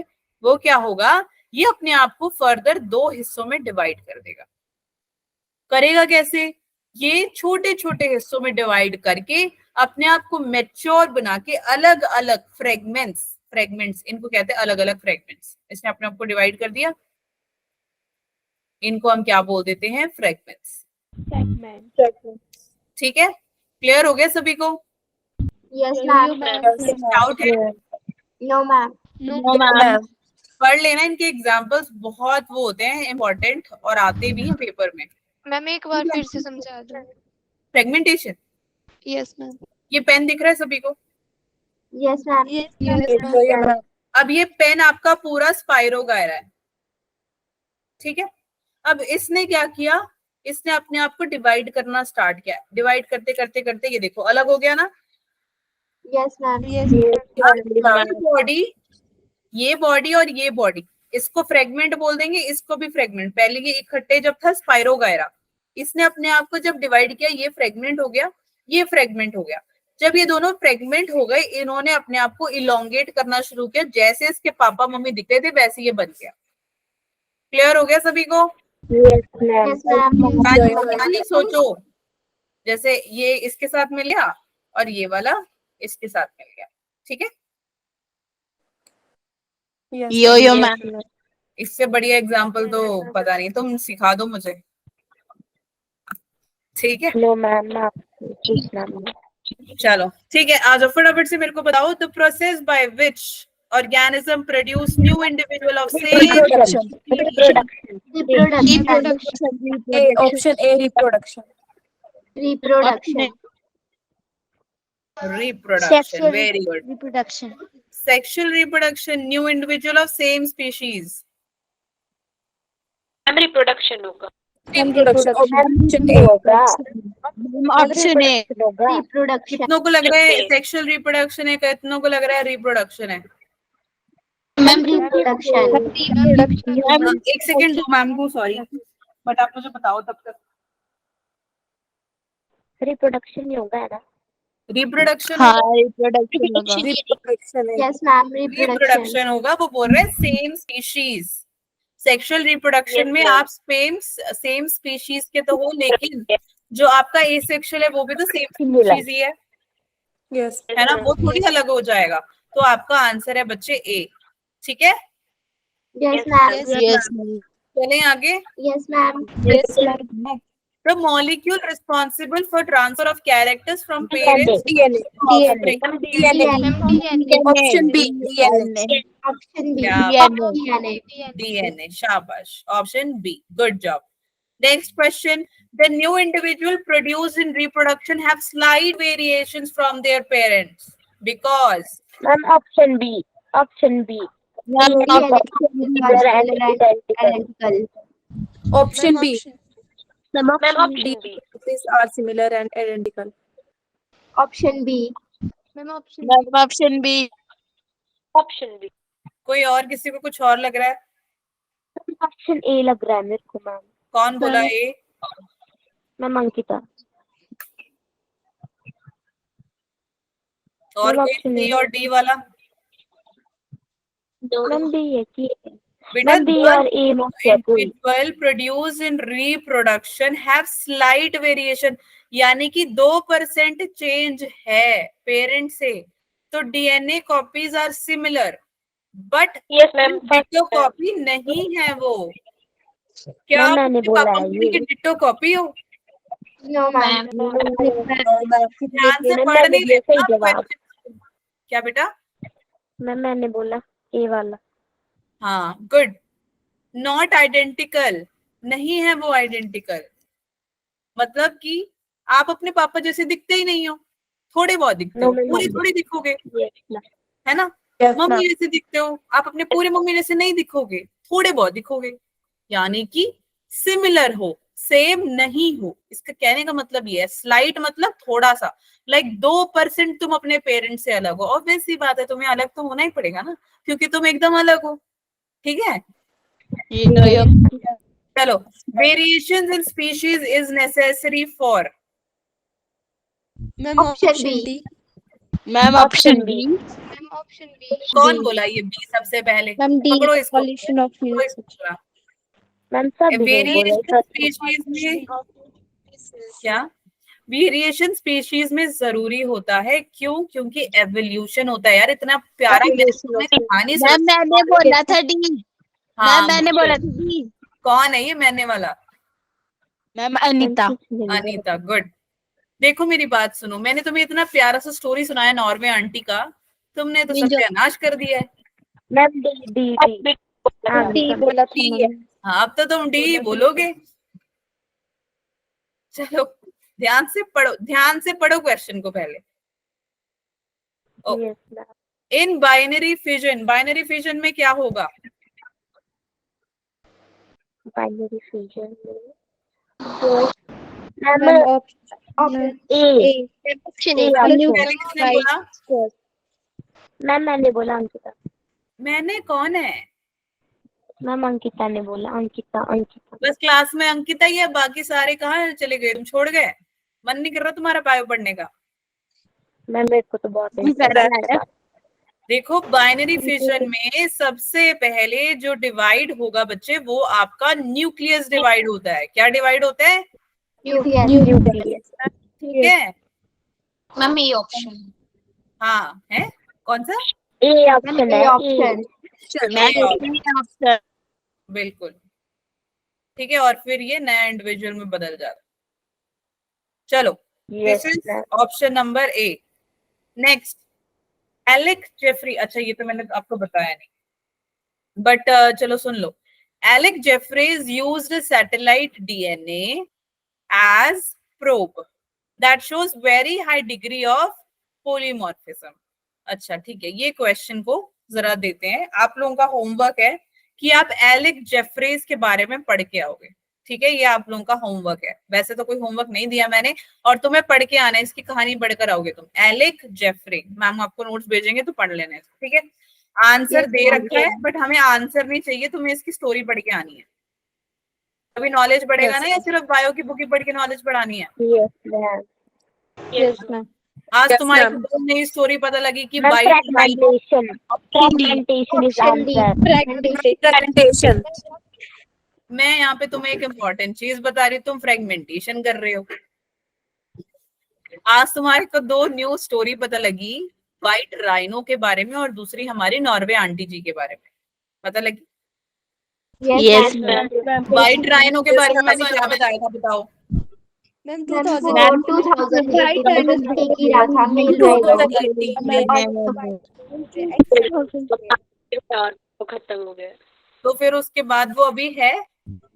वो क्या होगा, ये अपने आप को फर्दर दो हिस्सों में डिवाइड कर देगा। करेगा कैसे? ये छोटे छोटे हिस्सों में डिवाइड करके अपने आप को मैच्योर बना के अलग अलग फ्रेगमेंट्स, फ्रेगमेंट्स इनको कहते हैं, अलग अलग फ्रेगमेंट्स, इसने अपने आप को डिवाइड कर दिया, इनको हम क्या बोल देते हैं, फ्रेगमेंट्स। ठीक है, क्लियर हो गया सभी को? Yes ma'am. डाउट है? No ma'am. No, ma'am. पढ़ लेना, इनके एग्जांपल्स बहुत वो होते हैं इंपॉर्टेंट और आते भी हैं पेपर में। मैम एक बार फिर से समझा दो। Fragmentation, yes ma'am. ये पेन दिख रहा है सभी को? Yes ma'am. Yes, अब ये पेन आपका पूरा स्पाइरो गायरा है, ठीक है। अब इसने क्या किया, इसने अपने आप को डिवाइड करना स्टार्ट किया, डिवाइड करते करते करते ये देखो अलग हो गया ना। Yes ma'am. बॉडी, ये बॉडी और ये बॉडी, इसको फ्रेगमेंट बोल देंगे, इसको भी फ्रेगमेंट। पहले ये इकट्ठे जब था स्पाइरो गायरा, इसने अपने आप को जब डिवाइड किया, ये फ्रेगमेंट हो गया, ये फ्रेगमेंट हो गया। जब ये दोनों फ्रेगमेंट हो गए, इन्होंने अपने आप को इलोंगेट करना शुरू किया, जैसे इसके पापा मम्मी दिखते थे वैसे ये बन गया। क्लियर हो गया सभी को? Yes ma'am. यानी सोचो, जैसे ये इसके साथ मिल गया और ये वाला इसके साथ मिल गया, ठीक है। Yo, ma'am. इससे बढ़िया एग्जाम्पल तो पता नहीं, तुम सिखा दो मुझे, ठीक है। No ma'am. मैम। चलो ठीक है, आ जाओ फटाफट से मेरे को बताओ, the process by which organism produce new individual of same Option A, reproduction. Reproduction. reproduction, very good. Reproduction. Sexual reproduction, new individual of same species. Reproduction होगा। Reproduction. Option A. होगा। Option A. Reproduction. कितनों को लग रहा है sexual reproduction है, कितनों को लग रहा है रिप्रोडक्शन है? Ma'am reproduction. एक सेकेंड दो मैम को, सॉरी, बट आप मुझे बताओ तब तक। Reproduction ही होगा है ना? रिप्रोडक्शन, हाँ, reproduction होगा. Reproduction. Yes ma'am, reproduction. Reproduction होगा, वो बोल रहे हैं सेम स्पीशीज। सेक्सुअल रिप्रोडक्शन में आप सेम स्पीशीज के तो हो, लेकिन जो आपका एसेक्सुअल है वो भी तो सेम स्पीशीज ही है Yes. है ना, वो थोड़ी अलग हो जाएगा। तो आपका आंसर है बच्चे ए, ठीक है। Yes ma'am. Yes, ma'am. चलें आगे। Yes ma'am. The molecule responsible for transfer of characters from parents to DNA. offspring. Option B. DNA. Option B. Yeah. DNA. DNA, शाबाश, option B, good job. Next question, the new individual produced in reproduction have slight variations from their parents because Ma'am, option B. Option B. Identical. Option B. Ma'am option B. These are similar and identical. Option B. Ma'am option Ma'am, option B. Option B. कोई और, किसी को कुछ और लग रहा है? Option A लग रहा है मेरे को मैम. कौन बोला ए? मैम अंकिता. और मैम, कोई option सी A. और डी वाला? मैम B है कि बेटा मैम B और A में से कोई. individual produced in reproduction have slight variation, यानी कि 2% चेंज है पेरेंट से, तो DNA copies are similar but yes ma'am. Ditto copy नहीं है वो। क्या मैम, मैंने आपके बोला पापा है मम्मी ये. की डिटो कॉपी हो? No ma'am. ध्यान से मैम, पढ़ नहीं मैंने लेना सही जवाब. question। क्या बेटा? मैम मैंने बोला A वाला. हाँ, गुड। नॉट आइडेंटिकल, नहीं है वो आइडेंटिकल, मतलब कि आप अपने पापा जैसे दिखते ही नहीं हो, थोड़े बहुत दिखते हो, No, ma'am. पूरे थोड़ी दिखोगे, Yes, ma'am. है ना। Yes, mummy ma'am. जैसे दिखते हो, आप अपने पूरे मम्मी जैसे नहीं दिखोगे, थोड़े बहुत दिखोगे, यानी कि सिमिलर हो, सेम नहीं हो। इसका कहने का मतलब ये है, स्लाइट मतलब थोड़ा सा, लाइक 2% तुम अपने पेरेंट्स से अलग हो। ऑब्वियस सी बात है, तुम्हें अलग तो होना ही पड़ेगा ना, क्योंकि तुम एकदम अलग हो, ठीक है। चलो, variations in species is necessary for, ma'am option B. Ma'am option B. Ma'am option B. कौन बोला ये बी सबसे पहले? मैम डी, पकड़ो इसको, पॉल्यूशन ऑफ पकड़ो इसको पूरा। मैम सभी ने बोला वेरिएशन स्पीशीज में क्या, वेरिएशन स्पीशीज में जरूरी होता है, क्यों? क्योंकि एवोल्यूशन होता है यार। इतना प्यारा मैंने कहानी मैम मैंने बोला था डी। हाँ, मैम मैंने बोला था डी। कौन है ये मैंने वाला? मैम अनीता। अनीता, गुड। देखो मेरी बात सुनो, मैंने तुम्हें इतना प्यारा सा स्टोरी सुनाया नॉर्वे आंटी का, तुमने तो सत्यानाश कर दिया है। Ma'am D D D D बोला था मैंने। हाँ, अब तो तुम डी बोलोगे। चलो ध्यान से पढ़ो क्वेश्चन को पहले। Yes, ma'am. In binary fission में क्या होगा? Binary fusion में ma'am ma'am option A option A A पहले किसने बोला? मैम मैंने बोला अंकिता। मैंने कौन है? मैम अंकिता ने बोला, अंकिता। बस क्लास में अंकिता ही है, बाकी सारे कहाँ चले गए? तुम छोड़ गए? मन नहीं कर रहा तुम्हारा बायो पढ़ने का? मैम मेरे को तो बहुत है। देखो, बाइनरी फिजन में सबसे पहले जो डिवाइड होगा बच्चे, वो आपका न्यूक्लियस डिवाइड होता है। क्या डिवाइड होता है? न्यूक्लियस। ठीक है। Ma'am A option. हाँ, है कौन सा? ए ऑप्शन है, ऑप्शन। ऑप्शन। बिल्कुल ठीक है। और फिर ये नया इंडिविजुअल में बदल जाता। चलो, this is option number A. Next, Alec Jeffrey. अच्छा, ये तो मैंने आपको बताया नहीं, बट चलो सुन लो। Alec Jeffreys used satellite DNA as probe that shows very high degree of polymorphism. अच्छा ठीक है, ये क्वेश्चन को जरा देते हैं। आप लोगों का होमवर्क है कि आप एलेक जेफरीज के बारे में पढ़ के आओगे, ठीक है। ये आप लोगों का होमवर्क है। वैसे तो कोई होमवर्क नहीं दिया मैंने, और तुम्हें पढ़ के आना है, इसकी कहानी पढ़कर आओगे तुम। एलेक जेफरी, मैम आपको नोट्स भेजेंगे तो पढ़ लेना है, ठीक है। आंसर दे रखा है, बट हमें आंसर नहीं चाहिए, तुम्हें इसकी स्टोरी पढ़ के आनी है। अभी नॉलेज बढ़ेगा ना, या सिर्फ बायो की बुक ही पढ़ के नॉलेज बढ़ानी है? Yes ma'am. आज Yes, तुम्हारी ma'am. नई स्टोरी पता लगी कि ma'am white fragmentation is answer. Fragmentation. मैं यहाँ पे तुम्हें एक इम्पोर्टेंट चीज बता रही हूँ, तुम फ्रेगमेंटेशन कर रहे हो। आज तुम्हारे को दो न्यू स्टोरी पता लगी, व्हाइट राइनो के बारे में और दूसरी हमारी नॉर्वे आंटी जी के बारे में पता लगी। यस व्हाइट राइनो के बारे में मैंने क्या बताया था, बताओ? मैम 2018 की रहा था खत्म हो गया। तो फिर उसके बाद वो अभी है?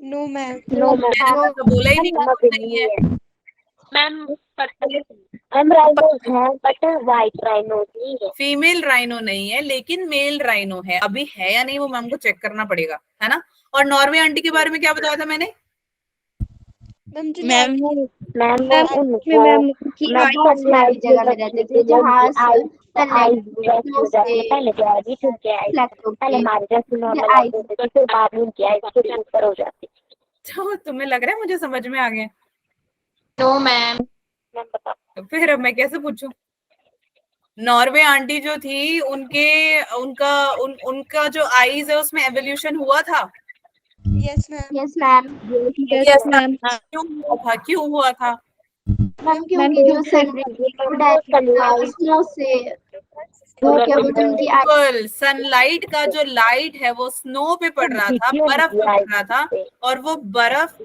No ma'am. मैंने तो बोला ही नहीं कि नहीं है। मैम राइनोस है, बट व्हाइट राइनोस नहीं है। फीमेल राइनो नहीं है, लेकिन मेल राइनो है। अभी है या नहीं वो मैम को चेक करना पड़ेगा, है ना। और नॉर्वे आंटी के बारे में क्या बताया था मैंने? मैम मैम की सनलाइट जगह में रहते थे, जहाँ पहले तो आगे चुके आए, पहले हमारे जैसे नॉर्मल होते थे, फिर बाद में उनकी आइज थोड़ी ऊपर हो जाती। तो तुम्हें लग रहा है मुझे समझ में आ गया? No ma'am. मैम बताओ। तो फिर अब मैं कैसे पूछूं? नॉर्वे आंटी जो थी, उनका जो आईज है उसमें एवोल्यूशन हुआ था। Yes ma'am. Yes ma'am. Yes, ma'am. क्यों हुआ था? मैम क्योंकि जो सनलाइट का जो लाइट है वो स्नो पे पड़ रहा था, बर्फ पे पड़ रहा था, और वो बर्फ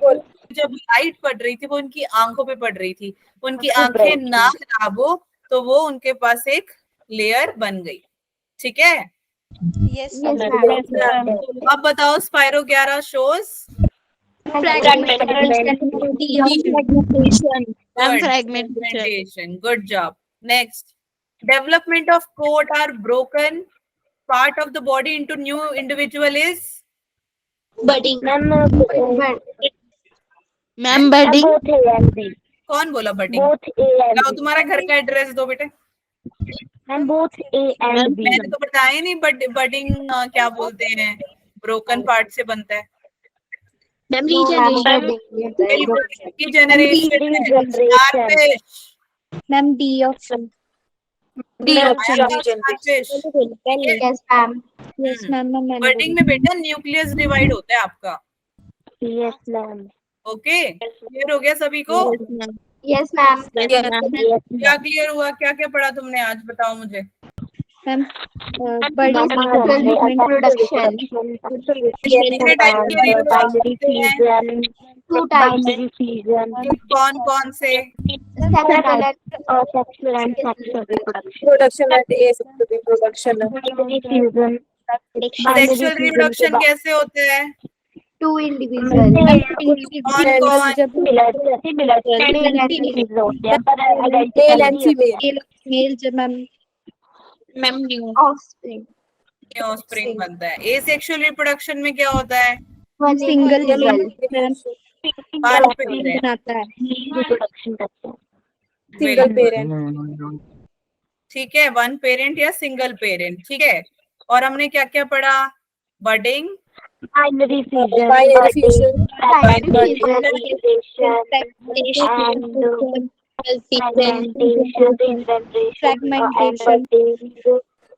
जब लाइट पड़ रही थी वो उनकी आंखों पे पड़ रही थी। उनकी आंखें ना खराब हो तो वो उनके पास एक लेयर बन गई, ठीक है। यस अब बताओ, spiro 11 shows Fragmentation. Good job. Next, development of coat or broken part of the body into new individual is budding, Ma'am, budding. both A and B. कौन बोला budding? Both A and लाओ B. तुम्हारा घर का address दो बेटे. Ma'am, both A and B. मैंने तो बताया ही नहीं budding क्या बोलते हैं, broken part से बनता है. ma'am, regeneration, Regeneration. Starfish. Ma'am, D option. Starfish. yes ma'am, Yes, ma'am. Ma'am. Budding में बेटा न्यूक्लियस डिवाइड होता है आपका. Yes, ma'am. ओके, क्लियर हो गया सभी को? yes ma'am, Yes, क्या क्लियर हुआ? क्या क्या पढ़ा तुमने आज, बताओ मुझे. Ma'am, body reproduction, कितने टाइप के reproduction होते हैं? two types, binary fusion, कौन कौन से? sexual or sexual and sexual reproduction. Production and asexual reproduction. Binary fusion. Sexual reproduction कैसे होते हैं? two individuals, कौन कौन? Male and female. male, ma'am. ma'am, offspring, offspring बनता है. एसेक्सुअल रिप्रोडक्शन में क्या होता है? one Single individual, ma'am. पांच पेरेंट. बनाता है. Reproduction करते हैं. Single parent. ठीक है, वन पेरेंट या सिंगल पेरेंट. ठीक है, और हमने क्या क्या पढ़ा? Budding, Binary fusion, Binary fusion. fragmentation,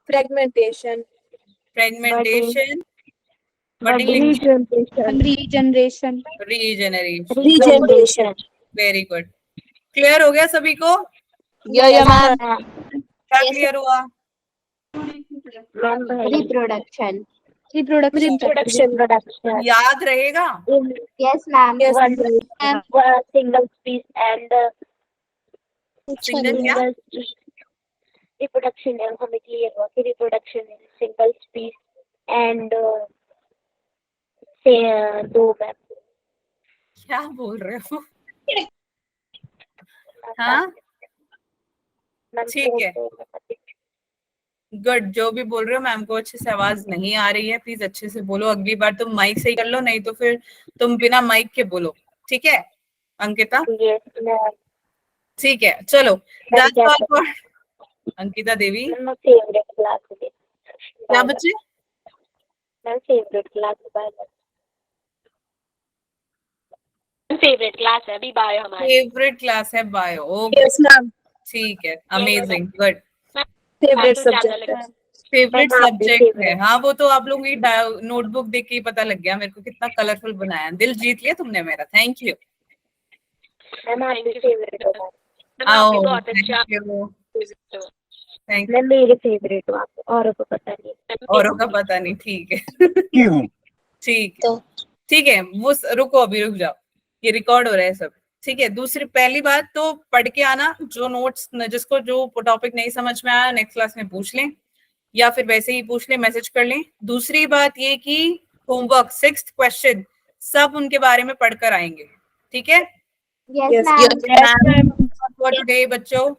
Fragmentation. Fragmentation, budding, Regeneration. Regeneration. Regeneration. Very good. Clear हो गया सभी को? Yeah, ma'am. क्या क्लियर हुआ? reproduction, reproduction, याद रहेगा? yes ma'am, Yes, one ma'am. single species and single क्या? reproduction है हमें क्लियर हुआ कि reproduction है single species and say दो मैम. क्या बोल रहे हो? हाँ, ठीक है. गुड. जो भी बोल रहे हो मैम को अच्छे से आवाज नहीं आ रही है, प्लीज अच्छे से बोलो. अगली बार तुम माइक से ही कर लो, नहीं तो फिर तुम बिना माइक के बोलो. ठीक है अंकिता? Yes, ma'am. ठीक है, चलो. Ma'am, That's क्या all for Ankita Devi. My favorite class है. क्या बच्चे? My favorite class है. favorite class है अभी बायो हमारी. फेवरेट क्लास है बायो. Okay, Yes ma'am. ठीक है, amazing, good. Favorite subject. Favourite Ma'am, subject है. favorite. हाँ, वो तो आप लोगों की नोटबुक देख के ही पता लग गया मेरे को कितना कलरफुल बनाया. दिल जीत लिया तुमने मेरा. Thank you. मैम आपकी फेवरेट हो. आओ, थैंक यू. थैंक मैं मेरे फेवरेट हूँ. आपको औरों को पता नहीं. औरों का पता नहीं. ठीक है. ठीक है, ठीक है. वो रुको, अभी रुक जाओ, ये रिकॉर्ड हो रहा है सब. ठीक है. दूसरी पहली बात तो पढ़ के आना. जो नोट्स, जिसको जो टॉपिक नहीं समझ में आया नेक्स्ट क्लास में पूछ लें, या फिर वैसे ही पूछ लें, मैसेज कर लें. दूसरी बात ये कि होमवर्क 6th क्वेश्चन सब उनके बारे में पढ़कर आएंगे. ठीक है? yes Yes, ma'am, for today बच्चों.